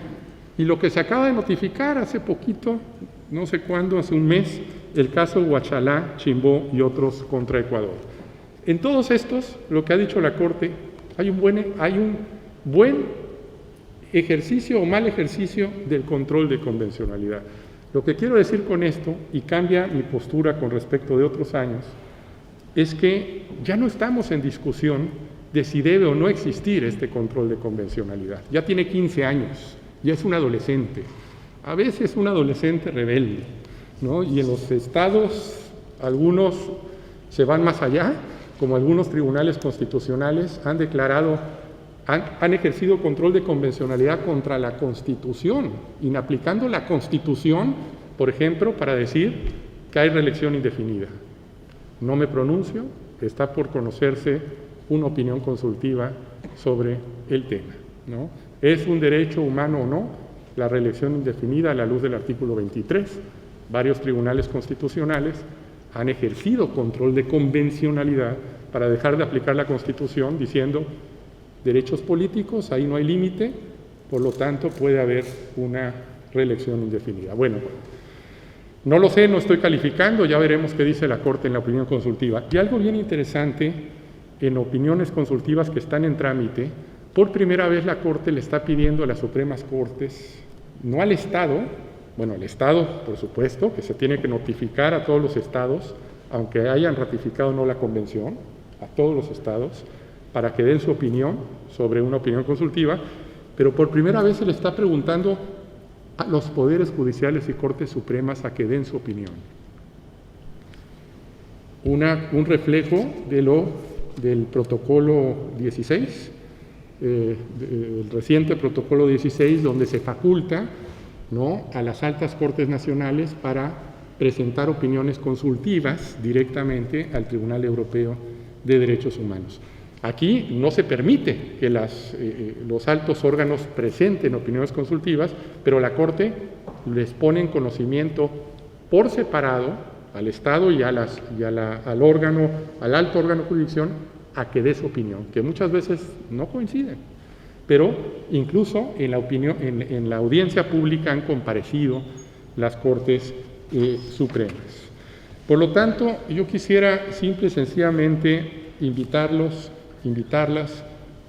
y lo que se acaba de notificar hace poquito, no sé cuándo, hace un mes, el caso Huachalá, Chimbó y otros contra Ecuador. En todos estos, lo que ha dicho la Corte, hay un buen ejercicio o mal ejercicio del control de convencionalidad. Lo que quiero decir con esto, y cambia mi postura con respecto de otros años, es que ya no estamos en discusión de si debe o no existir este control de convencionalidad. Ya tiene 15 años, ya es un adolescente, a veces un adolescente rebelde, ¿no? Y en los estados, algunos se van más allá, como algunos tribunales constitucionales han declarado, han ejercido control de convencionalidad contra la Constitución, inaplicando la Constitución, por ejemplo, para decir que hay reelección indefinida. No me pronuncio, está por conocerse una opinión consultiva sobre el tema, ¿no? ¿Es un derecho humano o no la reelección indefinida a la luz del artículo 23? Varios tribunales constitucionales han ejercido control de convencionalidad para dejar de aplicar la Constitución diciendo derechos políticos, ahí no hay límite, por lo tanto puede haber una reelección indefinida. Bueno, no lo sé, no estoy calificando, ya veremos qué dice la Corte en la opinión consultiva. Y algo bien interesante, en opiniones consultivas que están en trámite, por primera vez la Corte le está pidiendo a las Supremas Cortes, no al Estado, bueno, al Estado, por supuesto, que se tiene que notificar a todos los estados, aunque hayan ratificado o no la Convención, a todos los estados, para que den su opinión sobre una opinión consultiva, pero por primera vez se le está preguntando a los poderes judiciales y Cortes Supremas a que den su opinión. Un reflejo del protocolo 16, el reciente protocolo 16, donde se faculta, ¿no?, a las altas Cortes Nacionales para presentar opiniones consultivas directamente al Tribunal Europeo de Derechos Humanos. Aquí no se permite que los altos órganos presenten opiniones consultivas, pero la Corte les pone en conocimiento por separado al Estado y al alto órgano de jurisdicción a que dé su opinión, que muchas veces no coinciden. Pero incluso en la audiencia pública han comparecido las Cortes Supremas. Por lo tanto, yo quisiera simple y sencillamente invitarlas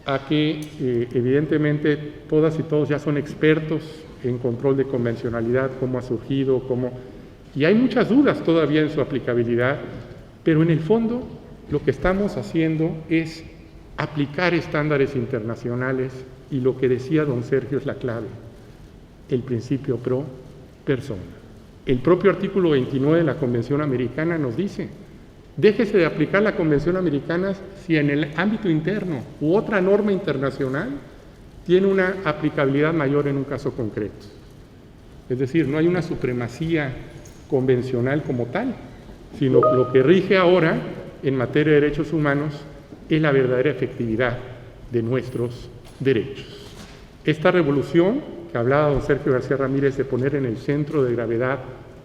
a que evidentemente todas y todos ya son expertos en control de convencionalidad, cómo ha surgido, y hay muchas dudas todavía en su aplicabilidad, pero en el fondo lo que estamos haciendo es aplicar estándares internacionales y lo que decía don Sergio es la clave, el principio pro persona. El propio artículo 29 de la Convención Americana nos dice: déjese de aplicar la Convención Americana si en el ámbito interno u otra norma internacional tiene una aplicabilidad mayor en un caso concreto. Es decir, no hay una supremacía convencional como tal, sino lo que rige ahora en materia de derechos humanos es la verdadera efectividad de nuestros derechos. Esta revolución que hablaba don Sergio García Ramírez de poner en el centro de gravedad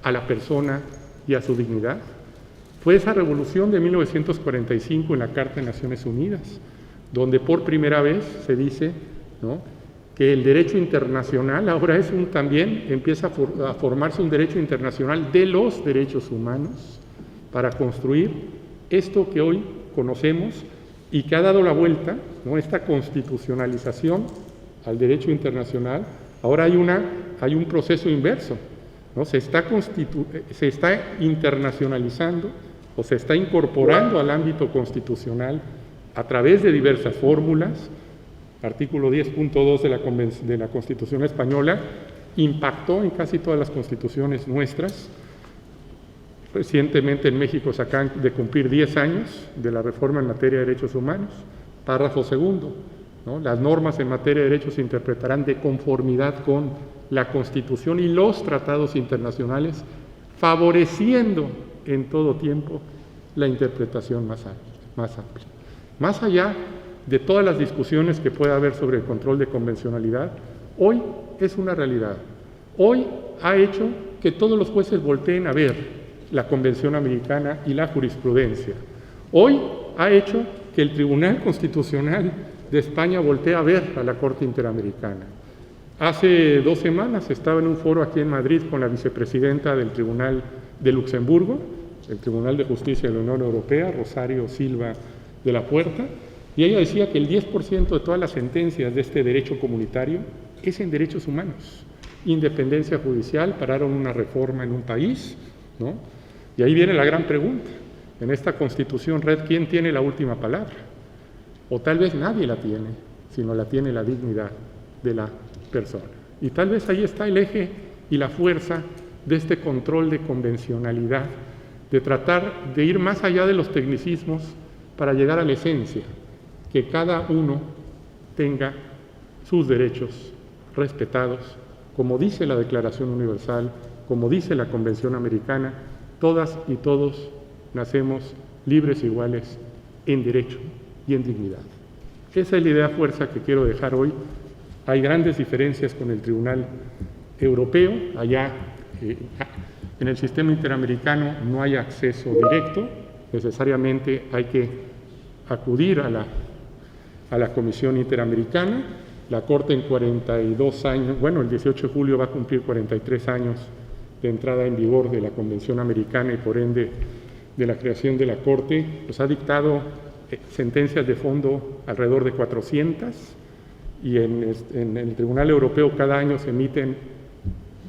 a la persona y a su dignidad, fue esa revolución de 1945 en la Carta de Naciones Unidas, donde por primera vez se dice, ¿no?, que el derecho internacional ahora también empieza a formarse un derecho internacional de los derechos humanos para construir esto que hoy conocemos y que ha dado la vuelta, ¿no?, esta constitucionalización al derecho internacional. Ahora hay un proceso inverso, ¿no? Se está internacionalizando o se está incorporando al ámbito constitucional a través de diversas fórmulas. Artículo 10.2 de la Constitución Española impactó en casi todas las constituciones nuestras. Recientemente en México se acaban de cumplir 10 años de la reforma en materia de derechos humanos. Párrafo segundo, ¿no? Las normas en materia de derechos se interpretarán de conformidad con la Constitución y los tratados internacionales, favoreciendo en todo tiempo la interpretación más amplia. Más allá de todas las discusiones que pueda haber sobre el control de convencionalidad, hoy es una realidad. Hoy ha hecho que todos los jueces volteen a ver la Convención Americana y la jurisprudencia. Hoy ha hecho que el Tribunal Constitucional de España voltee a ver a la Corte Interamericana. Hace 2 semanas estaba en un foro aquí en Madrid con la vicepresidenta del Tribunal de Luxemburgo, el Tribunal de Justicia de la Unión Europea, Rosario Silva de la Puerta, y ella decía que el 10% de todas las sentencias de este derecho comunitario es en derechos humanos. independencia judicial, pararon una reforma en un país, ¿no? Y ahí viene la gran pregunta. En esta Constitución Red, ¿quién tiene la última palabra? O tal vez nadie la tiene, sino la tiene la dignidad de la persona. Y tal vez ahí está el eje y la fuerza de este control de convencionalidad, de tratar de ir más allá de los tecnicismos para llegar a la esencia, que cada uno tenga sus derechos respetados, como dice la Declaración Universal, como dice la Convención Americana, todas y todos nacemos libres e iguales en derecho y en dignidad. Esa es la idea fuerza que quiero dejar hoy. Hay grandes diferencias con el Tribunal Europeo. Allá en el sistema interamericano no hay acceso directo, necesariamente hay que acudir a la Comisión Interamericana. La Corte en 42 años, bueno, el 18 de julio va a cumplir 43 años de entrada en vigor de la Convención Americana y por ende de la creación de la Corte, pues ha dictado sentencias de fondo alrededor de 400 y en el Tribunal Europeo cada año se emiten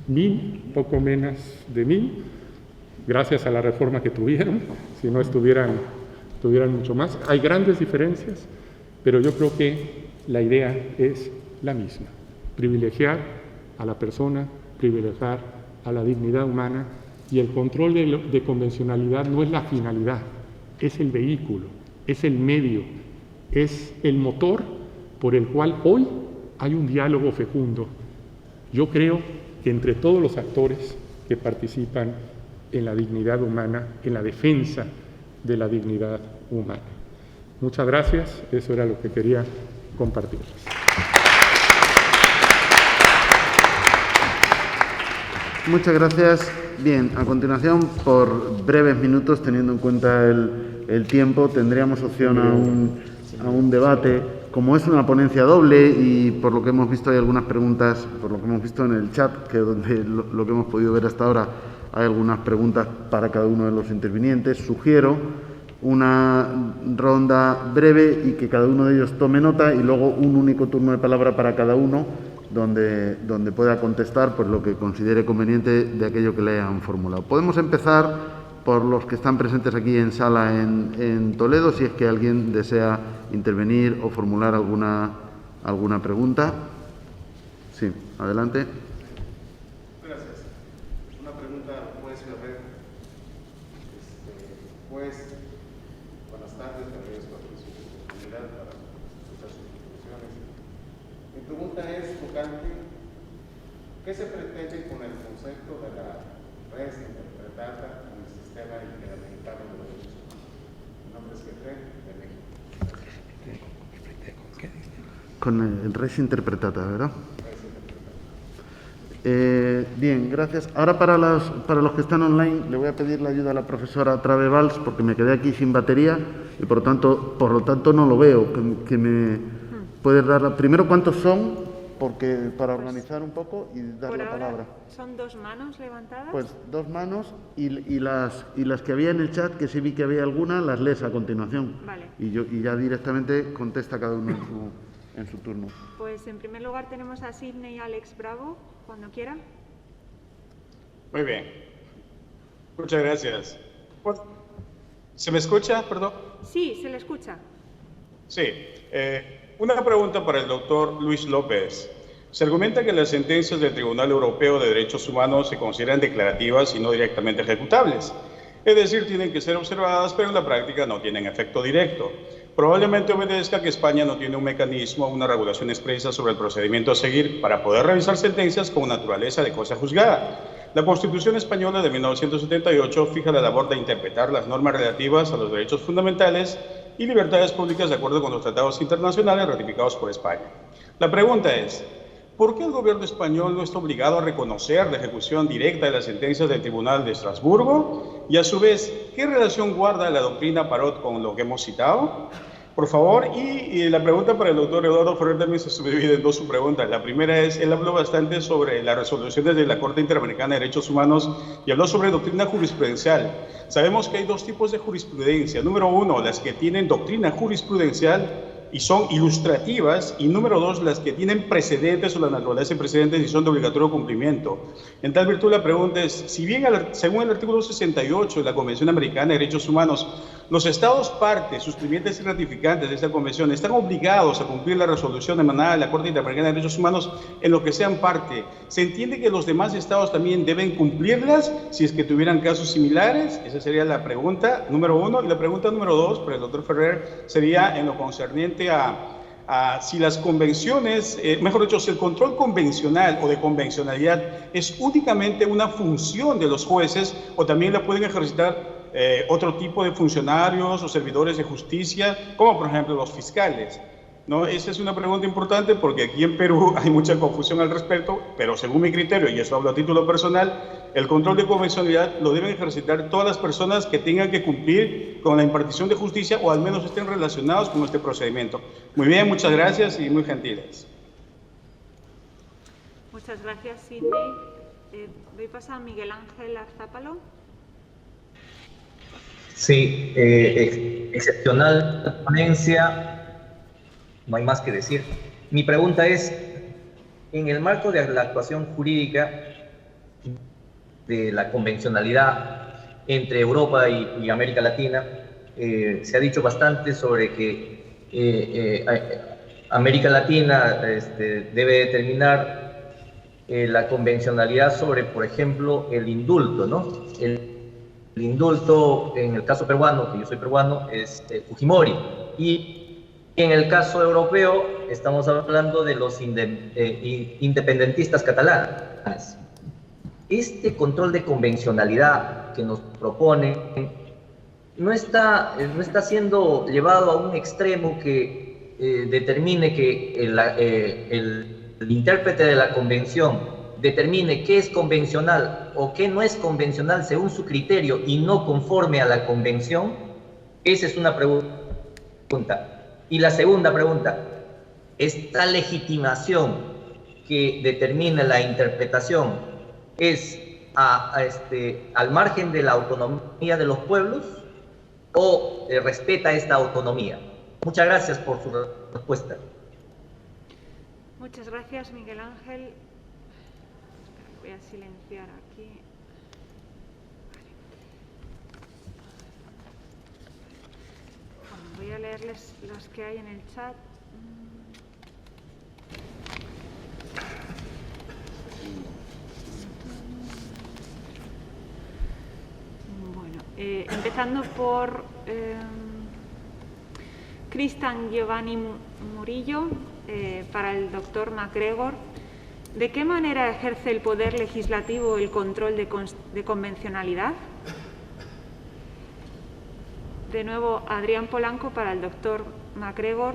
1000, poco menos de 1000, gracias a la reforma que tuvieron, si no tuvieran mucho más. Hay grandes diferencias, pero yo creo que la idea es la misma, privilegiar a la persona, privilegiar a la dignidad humana, y el control de convencionalidad no es la finalidad, es el vehículo, es el medio, es el motor por el cual hoy hay un diálogo fecundo. Yo creo que entre todos los actores que participan en la dignidad humana, en la defensa de la dignidad humana. Muchas gracias, eso era lo que quería compartirles. Muchas gracias. Bien, a continuación, por breves minutos, teniendo en cuenta el tiempo, tendríamos opción a un debate. Como es una ponencia doble y por lo que hemos visto hay algunas preguntas, por lo que hemos visto en el chat, que donde lo que hemos podido ver hasta ahora, hay algunas preguntas para cada uno de los intervinientes, sugiero una ronda breve y que cada uno de ellos tome nota y luego un único turno de palabra para cada uno, donde pueda contestar pues lo que considere conveniente de aquello que le hayan formulado. Podemos empezar por los que están presentes aquí en sala en Toledo, si es que alguien desea intervenir o formular alguna pregunta. Sí, adelante. Gracias. Una pregunta, juez Ferrer. Juez, buenas tardes, te agradezco su disponibilidad para escuchar sus conclusiones. Mi pregunta es tocante, ¿qué se pretende con el concepto de la res interpretada en el sistema interamericano de derechos humanos? Mi nombre es Ferrer, de México. Con el res interpretada, ¿verdad? Bien, gracias. Ahora para los que están online le voy a pedir la ayuda a la profesora Trave Valls porque me quedé aquí sin batería y por lo tanto no lo veo. Que me puedes dar primero cuántos son, porque para organizar un poco y dar la palabra. ¿Son 2 manos levantadas? Pues 2 manos y las que había en el chat, que sí vi que había alguna, las lees a continuación. Vale. Y ya directamente contesta cada uno en su turno. Pues en primer lugar tenemos a Sidney y Alex Bravo, cuando quieran. Muy bien. Muchas gracias. ¿Se me escucha? Perdón. Sí, se le escucha. Sí. Una pregunta para el doctor Luis López. Se argumenta que las sentencias del Tribunal Europeo de Derechos Humanos se consideran declarativas y no directamente ejecutables. Es decir, tienen que ser observadas, pero en la práctica no tienen efecto directo. Probablemente obedezca que España no tiene un mecanismo o una regulación expresa sobre el procedimiento a seguir para poder revisar sentencias con naturaleza de cosa juzgada. La Constitución Española de 1978 fija la labor de interpretar las normas relativas a los derechos fundamentales y libertades públicas de acuerdo con los tratados internacionales ratificados por España. La pregunta es, ¿por qué el gobierno español no está obligado a reconocer la ejecución directa de las sentencias del Tribunal de Estrasburgo? Y a su vez, ¿qué relación guarda la doctrina Parot con lo que hemos citado? Por favor, y la pregunta para el doctor Eduardo Ferrer también se subdivide en 2 subpreguntas. La primera es, él habló bastante sobre las resoluciones de la Corte Interamericana de Derechos Humanos y habló sobre doctrina jurisprudencial. Sabemos que hay 2 tipos de jurisprudencia. Número 1, las que tienen doctrina jurisprudencial y son ilustrativas, y número 2, las que tienen precedentes o la naturaleza de precedentes y son de obligatorio cumplimiento. En tal virtud, la pregunta es, si bien según el artículo 68 de la Convención Americana de Derechos Humanos, los Estados partes, suscribientes y ratificantes de esta convención están obligados a cumplir la resolución emanada de la Corte Interamericana de Derechos Humanos en lo que sean parte, ¿se entiende que los demás Estados también deben cumplirlas si es que tuvieran casos similares? Esa sería la pregunta número 1. Y la pregunta número 2, para el doctor Ferrer, sería en lo concerniente a si las convenciones, mejor dicho, si el control convencional o de convencionalidad es únicamente una función de los jueces o también la pueden ejercitar otro tipo de funcionarios o servidores de justicia, como por ejemplo los fiscales, ¿no? Esa es una pregunta importante porque aquí en Perú hay mucha confusión al respecto, pero según mi criterio, y eso hablo a título personal, el control de convencionalidad lo deben ejercitar todas las personas que tengan que cumplir con la impartición de justicia o al menos estén relacionados con este procedimiento. Muy bien, muchas gracias y muy gentiles. Muchas gracias, Sidney. Doy paso a Miguel Ángel Arzápalo. Sí, excepcional la ponencia, no hay más que decir. Mi pregunta es, en el marco de la actuación jurídica de la convencionalidad entre Europa y América Latina, se ha dicho bastante sobre que América Latina debe determinar la convencionalidad sobre, por ejemplo, el indulto, ¿no? El indulto, en el caso peruano, que yo soy peruano, es Fujimori. Y en el caso europeo, estamos hablando de los independentistas catalanes. Este control de convencionalidad que nos propone no está siendo llevado a un extremo que determine que el intérprete de la convención determine qué es convencional o qué no es convencional según su criterio y no conforme a la convención. Esa es una pregunta. Y la segunda pregunta, ¿esta legitimación que determina la interpretación es al margen de la autonomía de los pueblos o respeta esta autonomía? Muchas gracias por su respuesta. Muchas gracias, Miguel Ángel. Voy a silenciar aquí. Bueno, voy a leerles las que hay en el chat. Bueno, empezando por Cristian Giovanni Murillo, para el doctor MacGregor. ¿De qué manera ejerce el Poder Legislativo el control de convencionalidad? De nuevo, Adrián Polanco para el doctor MacGregor.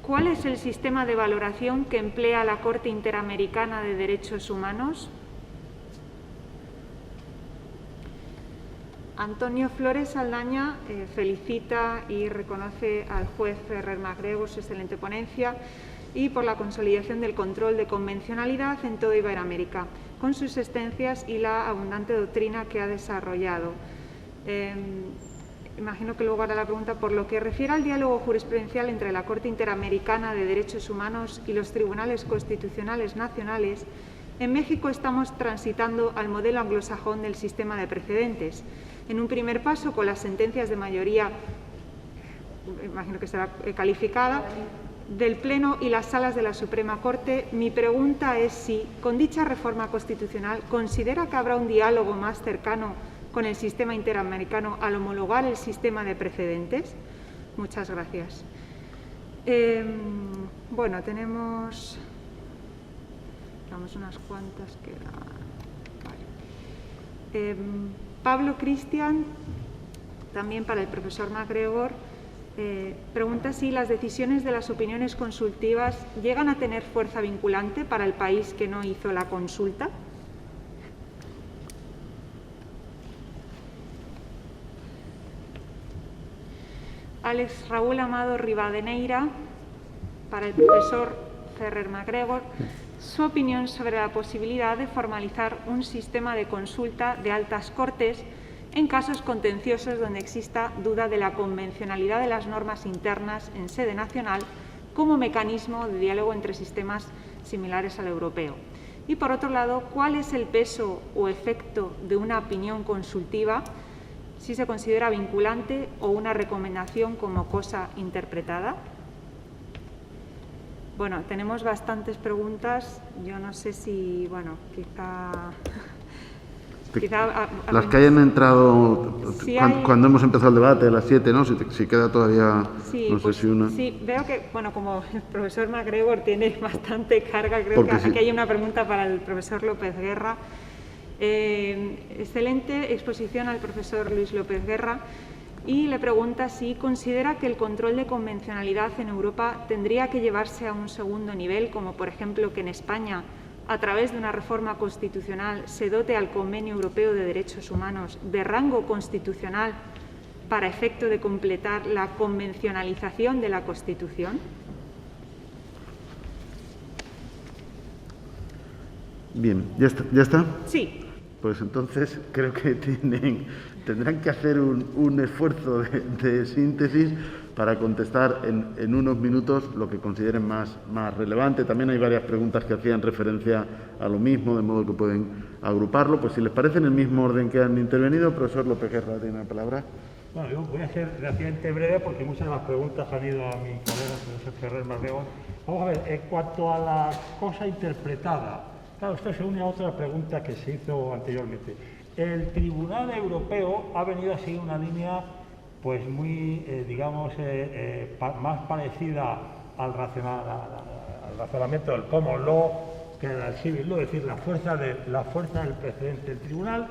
¿Cuál es el sistema de valoración que emplea la Corte Interamericana de Derechos Humanos? Antonio Flores Saldaña felicita y reconoce al juez Ferrer MacGregor su excelente ponencia y por la consolidación del control de convencionalidad en toda Iberoamérica, con sus sentencias y la abundante doctrina que ha desarrollado. Imagino que luego hará la pregunta. Por lo que refiere al diálogo jurisprudencial entre la Corte Interamericana de Derechos Humanos y los tribunales constitucionales nacionales, en México estamos transitando al modelo anglosajón del sistema de precedentes. En un primer paso, con las sentencias de mayoría, imagino que será calificada, del Pleno y las salas de la Suprema Corte, mi pregunta es si, con dicha reforma constitucional, considera que habrá un diálogo más cercano con el sistema interamericano al homologar el sistema de precedentes. Muchas gracias. Bueno, tenemos unas cuantas que... Vale. Pablo Cristian, también para el profesor MacGregor, pregunta si las decisiones de las opiniones consultivas llegan a tener fuerza vinculante para el país que no hizo la consulta. Alex Raúl Amado Rivadeneira, para el profesor Ferrer MacGregor, su opinión sobre la posibilidad de formalizar un sistema de consulta de altas cortes en casos contenciosos donde exista duda de la convencionalidad de las normas internas en sede nacional como mecanismo de diálogo entre sistemas similares al europeo. Y, por otro lado, ¿cuál es el peso o efecto de una opinión consultiva si se considera vinculante o una recomendación como cosa interpretada? Bueno, tenemos bastantes preguntas. Yo no sé si, bueno, quizá las que hayan entrado si cuando hemos empezado el debate a las 7, ¿no? Si queda todavía, sí, no sé pues, si una... Sí, veo que, bueno, como el profesor MacGregor tiene bastante carga, creo que aquí hay una pregunta para el profesor López Guerra. Excelente exposición al profesor Luis López Guerra, y le pregunta si considera que el control de convencionalidad en Europa tendría que llevarse a un segundo nivel, como por ejemplo que en España, a través de una reforma constitucional, se dote al Convenio Europeo de Derechos Humanos de rango constitucional para efecto de completar la convencionalización de la Constitución. Bien, ¿ya está? Sí. Pues entonces creo que tendrán que hacer un esfuerzo de síntesis para contestar en unos minutos lo que consideren más relevante. También hay varias preguntas que hacían referencia a lo mismo, de modo que pueden agruparlo. Pues si les parece, en el mismo orden que han intervenido, profesor López Guerra tiene la palabra. Bueno, yo voy a ser relativamente breve porque muchas de las preguntas han ido a mi colega, el profesor Ferrer Marleón. Vamos a ver, en cuanto a la cosa interpretada, claro, esto se une a otra pregunta que se hizo anteriormente. El Tribunal Europeo ha venido a seguir una línea pues muy, digamos, más parecida al razonamiento del common law que del civil law, es decir, la fuerza del precedente. El Tribunal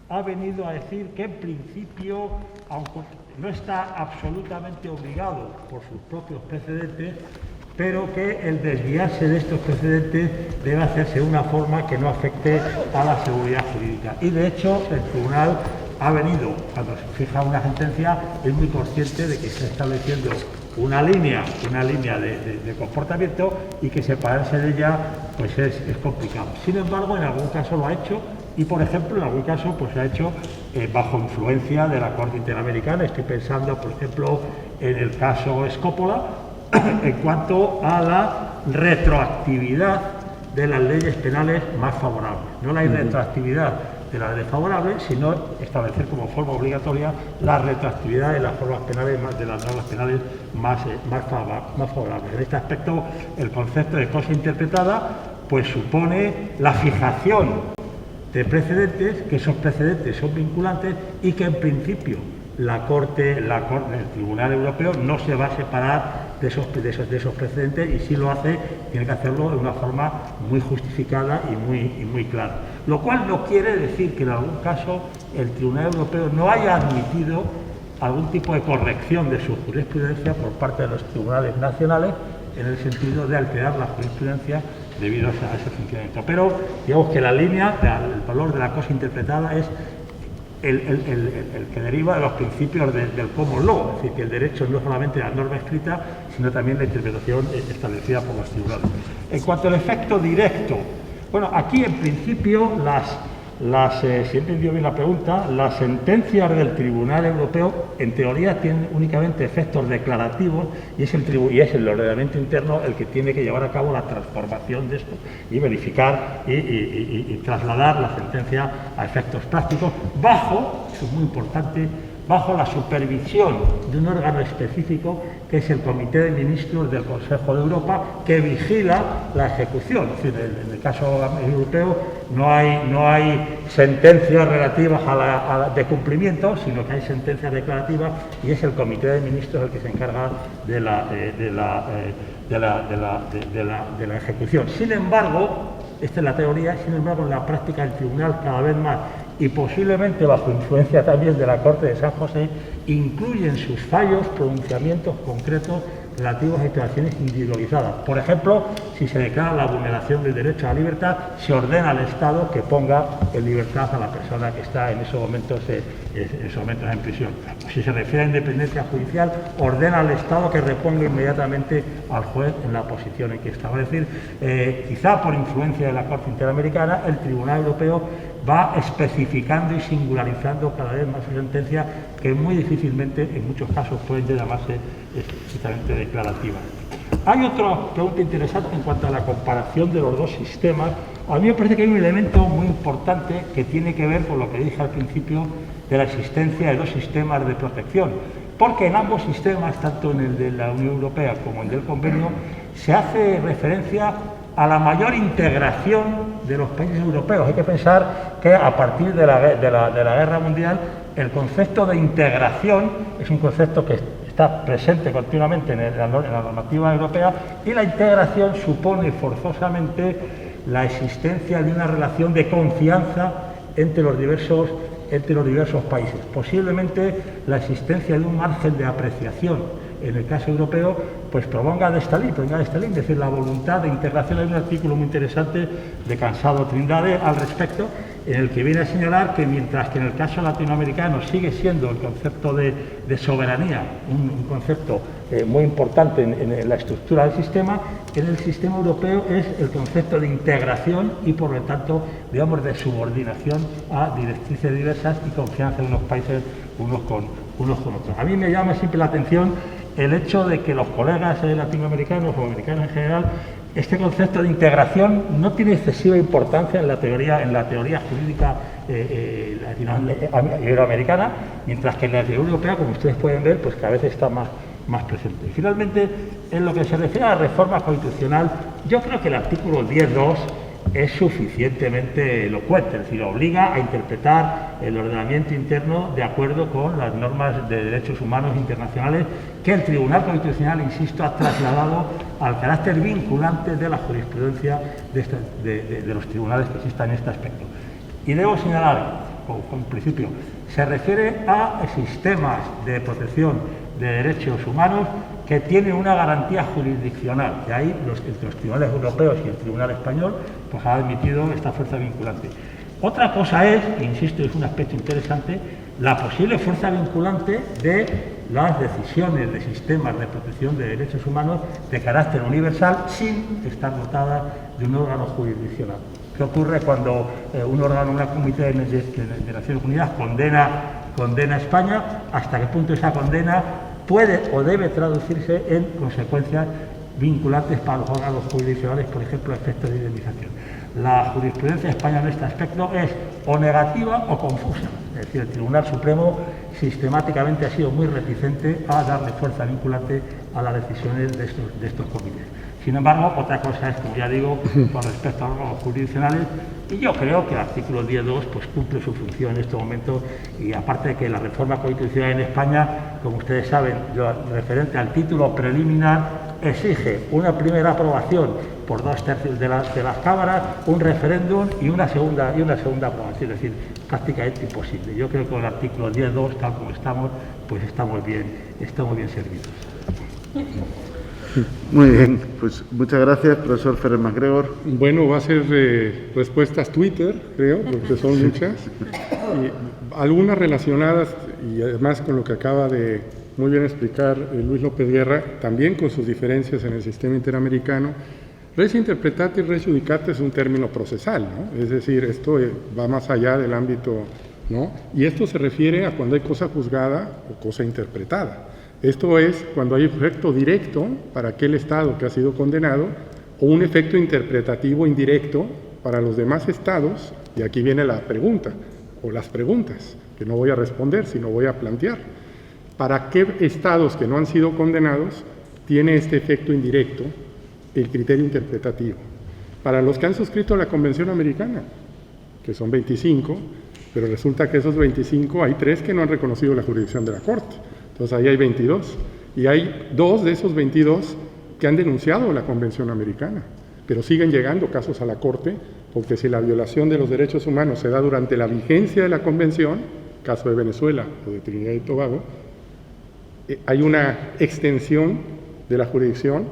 ha venido a decir que en principio, aunque no está absolutamente obligado por sus propios precedentes, pero que el desviarse de estos precedentes debe hacerse de una forma que no afecte a la seguridad jurídica. Y de hecho, el Tribunal ha venido, cuando se fija una sentencia, es muy consciente de que está estableciendo una línea de comportamiento y que separarse de ella pues es complicado. Sin embargo, en algún caso lo ha hecho y, por ejemplo, en algún caso pues se ha hecho bajo influencia de la Corte Interamericana. Estoy pensando, por ejemplo, en el caso Escópola, en cuanto a la retroactividad de las leyes penales más favorables. No la retroactividad de las leyes favorables, sino establecer como forma obligatoria la retroactividad de las formas penales, de las normas penales más favorables. En este aspecto, el concepto de cosa interpretada pues supone la fijación de precedentes, que esos precedentes son vinculantes y que en principio el Tribunal Europeo no se va a separar de esos precedentes, y si lo hace, tiene que hacerlo de una forma muy justificada y muy clara. Lo cual no quiere decir que en algún caso el Tribunal Europeo no haya admitido algún tipo de corrección de su jurisprudencia por parte de los tribunales nacionales, en el sentido de alterar la jurisprudencia debido a ese funcionamiento. Pero digamos que la línea, el valor de la cosa interpretada es el que deriva de los principios del common law, es decir, que el derecho no es solamente la norma escrita, sino también la interpretación establecida por los tribunales. En cuanto al efecto directo, bueno, aquí en principio si he entendido bien la pregunta, las sentencias del Tribunal Europeo en teoría tienen únicamente efectos declarativos y es el ordenamiento interno el que tiene que llevar a cabo la transformación de esto y verificar y trasladar la sentencia a efectos prácticos bajo, eso es muy importante, bajo la supervisión de un órgano específico que es el Comité de Ministros del Consejo de Europa, que vigila la ejecución. Es decir, en el caso europeo no hay sentencias relativas de cumplimiento, sino que hay sentencias declarativas, y es el Comité de Ministros el que se encarga de la ejecución. Sin embargo, esta es la teoría, sin embargo, en la práctica el Tribunal cada vez más, y posiblemente bajo influencia también de la Corte de San José, incluyen sus fallos, pronunciamientos concretos relativos a situaciones individualizadas. Por ejemplo, si se declara la vulneración del derecho a la libertad, se ordena al Estado que ponga en libertad a la persona que está en esos momentos en prisión. Si se refiere a independencia judicial, ordena al Estado que reponga inmediatamente al juez en la posición en que estaba. Es decir, quizá por influencia de la Corte Interamericana, el Tribunal Europeo va especificando y singularizando cada vez más su sentencia, que muy difícilmente, en muchos casos, pueden llamarse estrictamente declarativas. Hay otra pregunta interesante en cuanto a la comparación de los dos sistemas. A mí me parece que hay un elemento muy importante que tiene que ver con lo que dije al principio de la existencia de dos sistemas de protección, porque en ambos sistemas, tanto en el de la Unión Europea como en el del Convenio, se hace referencia a la mayor integración de los países europeos. Hay que pensar que a partir de la Guerra Mundial el concepto de integración es un concepto que está presente continuamente en la normativa europea, y la integración supone forzosamente la existencia de una relación de confianza entre los diversos países. Posiblemente la existencia de un margen de apreciación en el caso europeo, pues provenga de Stalin, es decir, la voluntad de integración. Hay un artículo muy interesante de Cansado Trindade al respecto, en el que viene a señalar que mientras que en el caso latinoamericano sigue siendo el concepto de soberanía un concepto muy importante en la estructura del sistema, en el sistema europeo es el concepto de integración y, por lo tanto, digamos, de subordinación a directrices diversas y confianza de unos países unos con otros. A mí me llama siempre la atención el hecho de que los colegas latinoamericanos o americanos en general, este concepto de integración no tiene excesiva importancia en la teoría jurídica iberoamericana, mientras que en la teoría europea, como ustedes pueden ver, pues cada vez está más presente. Y finalmente, en lo que se refiere a la reforma constitucional, yo creo que el artículo 10.2 es suficientemente elocuente, es decir, obliga a interpretar el ordenamiento interno de acuerdo con las normas de derechos humanos internacionales que el Tribunal Constitucional, insisto, ha trasladado al carácter vinculante de la jurisprudencia de los tribunales que existan en este aspecto. Y debo señalar, como principio, se refiere a sistemas de protección de derechos humanos que tienen una garantía jurisdiccional, de ahí entre los tribunales europeos y el Tribunal Español, pues ha admitido esta fuerza vinculante. Otra cosa es, insisto, es un aspecto interesante, la posible fuerza vinculante de las decisiones de sistemas de protección de derechos humanos de carácter universal sin estar dotadas de un órgano jurisdiccional. ¿Qué ocurre cuando un órgano, una comité de Naciones Unidas condena a España? ¿Hasta qué punto esa condena puede o debe traducirse en consecuencias vinculantes para los órganos jurisdiccionales, por ejemplo, efectos de indemnización? La jurisprudencia española en este aspecto es o negativa o confusa. Es decir, el Tribunal Supremo sistemáticamente ha sido muy reticente a darle fuerza vinculante a las decisiones de estos comités. Sin embargo, otra cosa es, como ya digo, con respecto a los órganos jurisdiccionales, y yo creo que el artículo 10.2 pues, cumple su función en este momento, y aparte de que la reforma constitucional en España, como ustedes saben, referente al título preliminar, exige una primera aprobación por 2/3 de las cámaras, un referéndum y una segunda aprobación, es decir, prácticamente imposible. Yo creo que con el artículo 10.2, tal como estamos, pues estamos bien servidos. Muy bien, pues muchas gracias, profesor Ferrer MacGregor. Bueno, va a ser respuestas Twitter, creo, porque son muchas, y algunas relacionadas, y además con lo que acaba de muy bien explicar Luis López Guerra, también con sus diferencias en el sistema interamericano. Res interpretata y res judicata es un término procesal, ¿no? Es decir, esto va más allá del ámbito, ¿no? Y esto se refiere a cuando hay cosa juzgada o cosa interpretada. Esto es cuando hay efecto directo para aquel Estado que ha sido condenado o un efecto interpretativo indirecto para los demás Estados, y aquí viene la pregunta, o las preguntas, que no voy a responder, sino voy a plantear. ¿Para qué Estados que no han sido condenados tiene este efecto indirecto el criterio interpretativo? Para los que han suscrito la Convención Americana, que son 25, pero resulta que esos 25 hay 3 que no han reconocido la jurisdicción de la Corte. Entonces ahí hay 22, y hay 2 de esos 22 que han denunciado la Convención Americana, pero siguen llegando casos a la Corte, porque si la violación de los derechos humanos se da durante la vigencia de la Convención, caso de Venezuela o de Trinidad y Tobago, hay una extensión de la jurisdicción,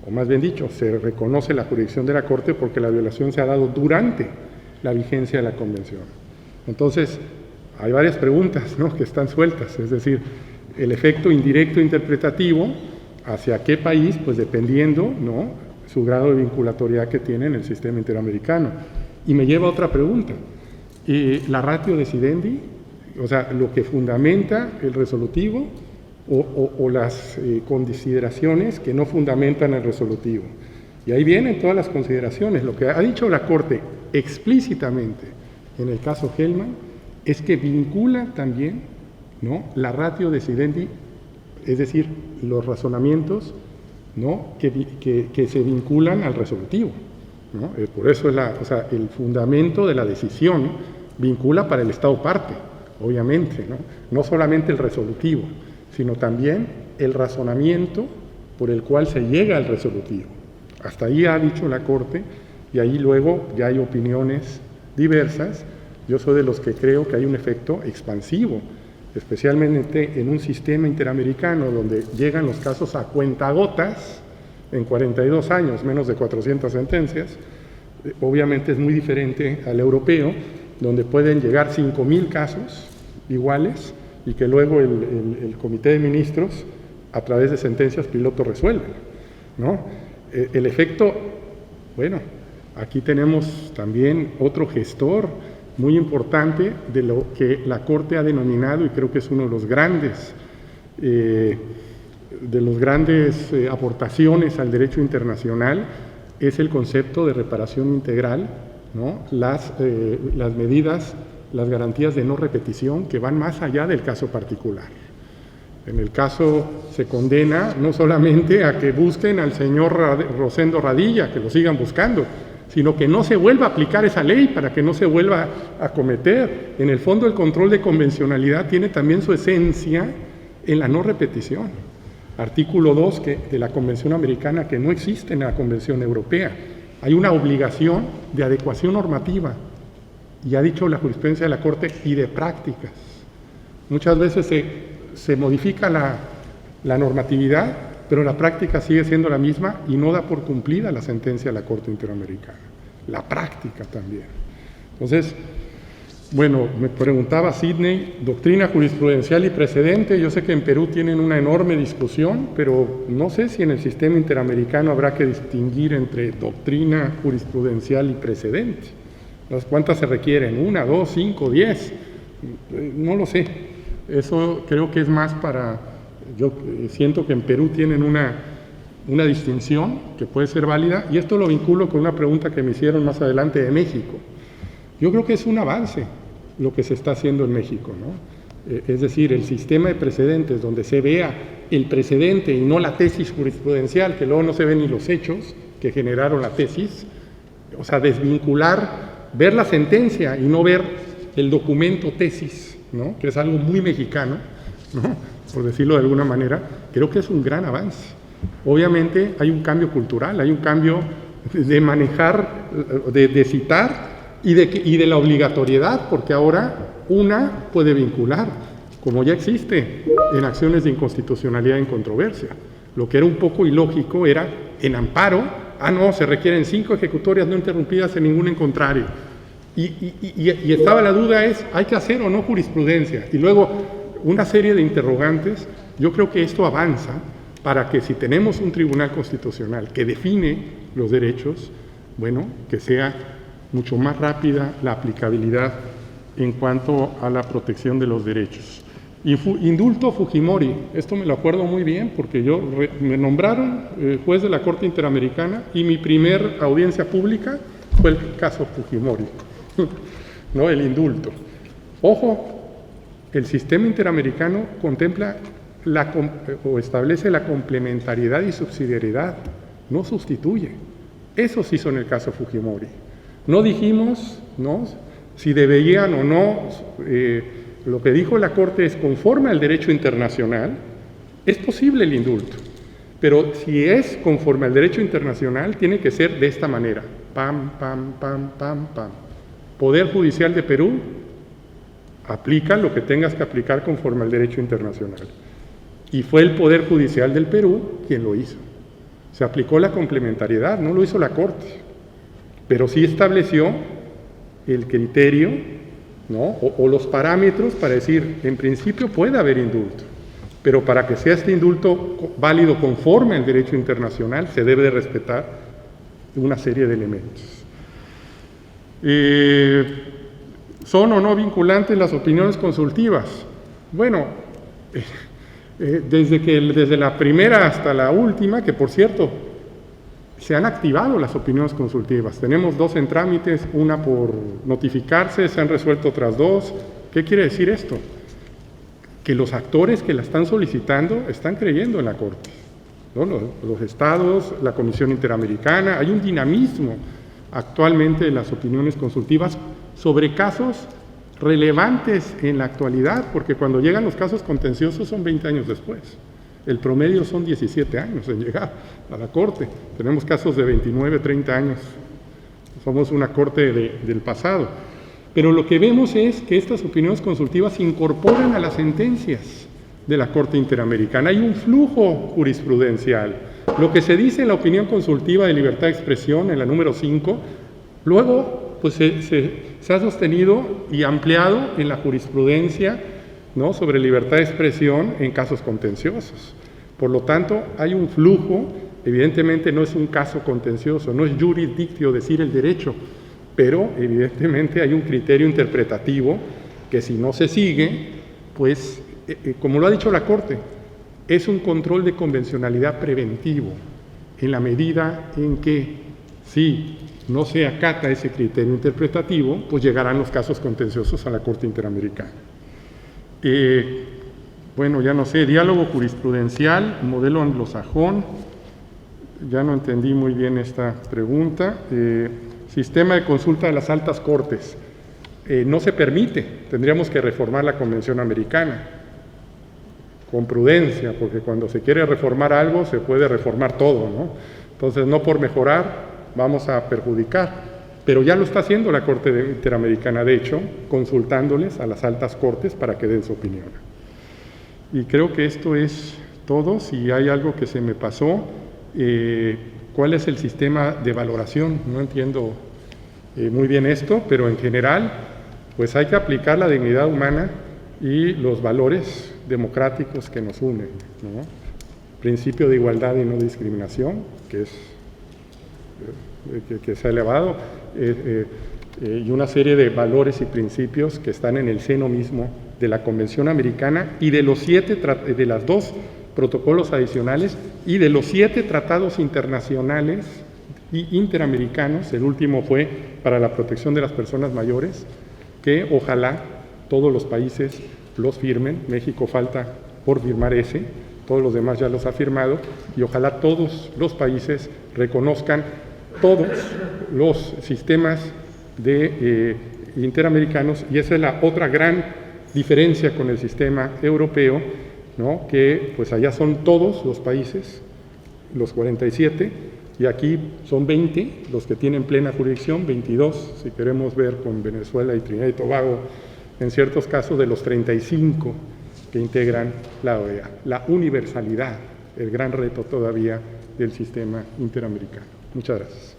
o más bien dicho, se reconoce la jurisdicción de la Corte porque la violación se ha dado durante la vigencia de la Convención. Entonces, hay varias preguntas, ¿no?, que están sueltas, es decir, el efecto indirecto interpretativo, ¿hacia qué país? Pues dependiendo, ¿no?, su grado de vinculatoriedad que tiene en el sistema interamericano. Y me lleva a otra pregunta. la ratio decidendi, o sea, lo que fundamenta el resolutivo, o las consideraciones que no fundamentan el resolutivo. Y ahí vienen todas las consideraciones. Lo que ha dicho la Corte explícitamente en el caso Hellman es que vincula también, ¿no?, la ratio decidendi, es decir, los razonamientos, ¿no?, que se vinculan al resolutivo, ¿no? Por eso es el fundamento de la decisión vincula para el Estado parte, obviamente, ¿no? No solamente el resolutivo, sino también el razonamiento por el cual se llega al resolutivo. Hasta ahí ha dicho la Corte, y ahí luego ya hay opiniones diversas. Yo soy de los que creo que hay un efecto expansivo, especialmente en un sistema interamericano donde llegan los casos a cuentagotas, en 42 años, menos de 400 sentencias. Obviamente es muy diferente al europeo, donde pueden llegar 5,000 casos iguales y que luego el Comité de Ministros, a través de sentencias piloto, resuelven, ¿no? El efecto, bueno, aquí tenemos también otro gestor muy importante de lo que la Corte ha denominado, y creo que es uno de los grandes aportaciones al derecho internacional, es el concepto de reparación integral, ¿no? Las medidas, las garantías de no repetición, que van más allá del caso particular. En el caso se condena no solamente a que busquen al señor Rosendo Radilla, que lo sigan buscando, sino que no se vuelva a aplicar esa ley para que no se vuelva a cometer. En el fondo, el control de convencionalidad tiene también su esencia en la no repetición. Artículo 2 de la Convención Americana, que no existe en la Convención Europea. Hay una obligación de adecuación normativa, y ha dicho la jurisprudencia de la Corte, y de prácticas. Muchas veces se modifica la normatividad, pero la práctica sigue siendo la misma y no da por cumplida la sentencia de la Corte Interamericana. La práctica también. Entonces, bueno, me preguntaba Sidney, doctrina jurisprudencial y precedente. Yo sé que en Perú tienen una enorme discusión, pero no sé si en el sistema interamericano habrá que distinguir entre doctrina jurisprudencial y precedente. ¿Cuántas se requieren? ¿1, 2, 5, 10? No lo sé. Eso creo que es más para... Yo siento que en Perú tienen una distinción que puede ser válida, y esto lo vinculo con una pregunta que me hicieron más adelante de México. Yo creo que es un avance lo que se está haciendo en México, ¿no? Es decir, el sistema de precedentes donde se vea el precedente y no la tesis jurisprudencial, que luego no se ven ni los hechos que generaron la tesis, o sea, desvincular, ver la sentencia y no ver el documento tesis, ¿no?, que es algo muy mexicano, ¿no?, por decirlo de alguna manera. Creo que es un gran avance. Obviamente hay un cambio cultural, hay un cambio de manejar, de citar y de la obligatoriedad, porque ahora una puede vincular, como ya existe en acciones de inconstitucionalidad en controversia. Lo que era un poco ilógico era en amparo, no, se requieren 5 ejecutorias no interrumpidas en ningún en contrario. Y estaba la duda, ¿hay que hacer o no jurisprudencia? Y luego una serie de interrogantes. Yo creo que esto avanza para que, si tenemos un tribunal constitucional que define los derechos, bueno, que sea mucho más rápida la aplicabilidad en cuanto a la protección de los derechos. Indulto Fujimori, esto me lo acuerdo muy bien porque me nombraron juez de la Corte Interamericana y mi primer audiencia pública fue el caso Fujimori, ¿no?, el indulto. Ojo, el sistema interamericano contempla o establece la complementariedad y subsidiariedad, no sustituye. Eso se hizo en el caso Fujimori. No dijimos, ¿no?, si deberían o no. Lo que dijo la Corte es, conforme al derecho internacional, es posible el indulto, pero si es conforme al derecho internacional, tiene que ser de esta manera: pam, pam, pam, pam, pam. Poder Judicial de Perú, aplica lo que tengas que aplicar conforme al derecho internacional. Y fue el Poder Judicial del Perú quien lo hizo. Se aplicó la complementariedad, no lo hizo la Corte, pero sí estableció el criterio, ¿no?, o los parámetros para decir, en principio puede haber indulto, pero para que sea este indulto válido conforme al derecho internacional, se debe de respetar una serie de elementos. ¿Son o no vinculantes las opiniones consultivas? Bueno, desde la primera hasta la última, que por cierto, se han activado las opiniones consultivas. Tenemos 2 en trámites, una por notificarse, se han resuelto otras 2. ¿Qué quiere decir esto? Que los actores que la están solicitando están creyendo en la Corte, ¿no? Los estados, la Comisión Interamericana, hay un dinamismo actualmente de las opiniones consultivas sobre casos relevantes en la actualidad, porque cuando llegan los casos contenciosos son 20 años después. El promedio son 17 años en llegar a la Corte. Tenemos casos de 29, 30 años. Somos una Corte del pasado. Pero lo que vemos es que estas opiniones consultivas se incorporan a las sentencias de la Corte Interamericana. Hay un flujo jurisprudencial. Lo que se dice en la opinión consultiva de libertad de expresión, en la número 5, luego pues, se ha sostenido y ampliado en la jurisprudencia, ¿no?, sobre libertad de expresión en casos contenciosos. Por lo tanto, hay un flujo, evidentemente no es un caso contencioso, no es jurisdictio decir el derecho, pero evidentemente hay un criterio interpretativo que si no se sigue, pues, como lo ha dicho la Corte, es un control de convencionalidad preventivo, en la medida en que si no se acata ese criterio interpretativo, pues llegarán los casos contenciosos a la Corte Interamericana. Bueno, ya no sé, diálogo jurisprudencial, modelo anglosajón, ya no entendí muy bien esta pregunta. Sistema de consulta de las altas cortes, no se permite, tendríamos que reformar la Convención Americana, con prudencia, porque cuando se quiere reformar algo, se puede reformar todo, ¿no? Entonces, no por mejorar, vamos a perjudicar. Pero ya lo está haciendo la Corte Interamericana, de hecho, consultándoles a las altas cortes para que den su opinión. Y creo que esto es todo. Si hay algo que se me pasó, ¿cuál es el sistema de valoración? No entiendo muy bien esto, pero en general, pues hay que aplicar la dignidad humana y los valores democráticos que nos unen, ¿no? Principio de igualdad y no discriminación, que se ha elevado, y una serie de valores y principios que están en el seno mismo de la Convención Americana y de de las 2 protocolos adicionales y de los 7 tratados internacionales y interamericanos. El último fue para la protección de las personas mayores, que ojalá todos los países los firmen. México falta por firmar ese, todos los demás ya los ha firmado, y ojalá todos los países reconozcan todos los sistemas interamericanos, y esa es la otra gran diferencia con el sistema europeo, ¿no?, que pues allá son todos los países, los 47, y aquí son 20 los que tienen plena jurisdicción, 22 si queremos ver con Venezuela y Trinidad y Tobago, en ciertos casos de los 35 que integran la OEA. La universalidad, el gran reto todavía del sistema interamericano. Muchas gracias.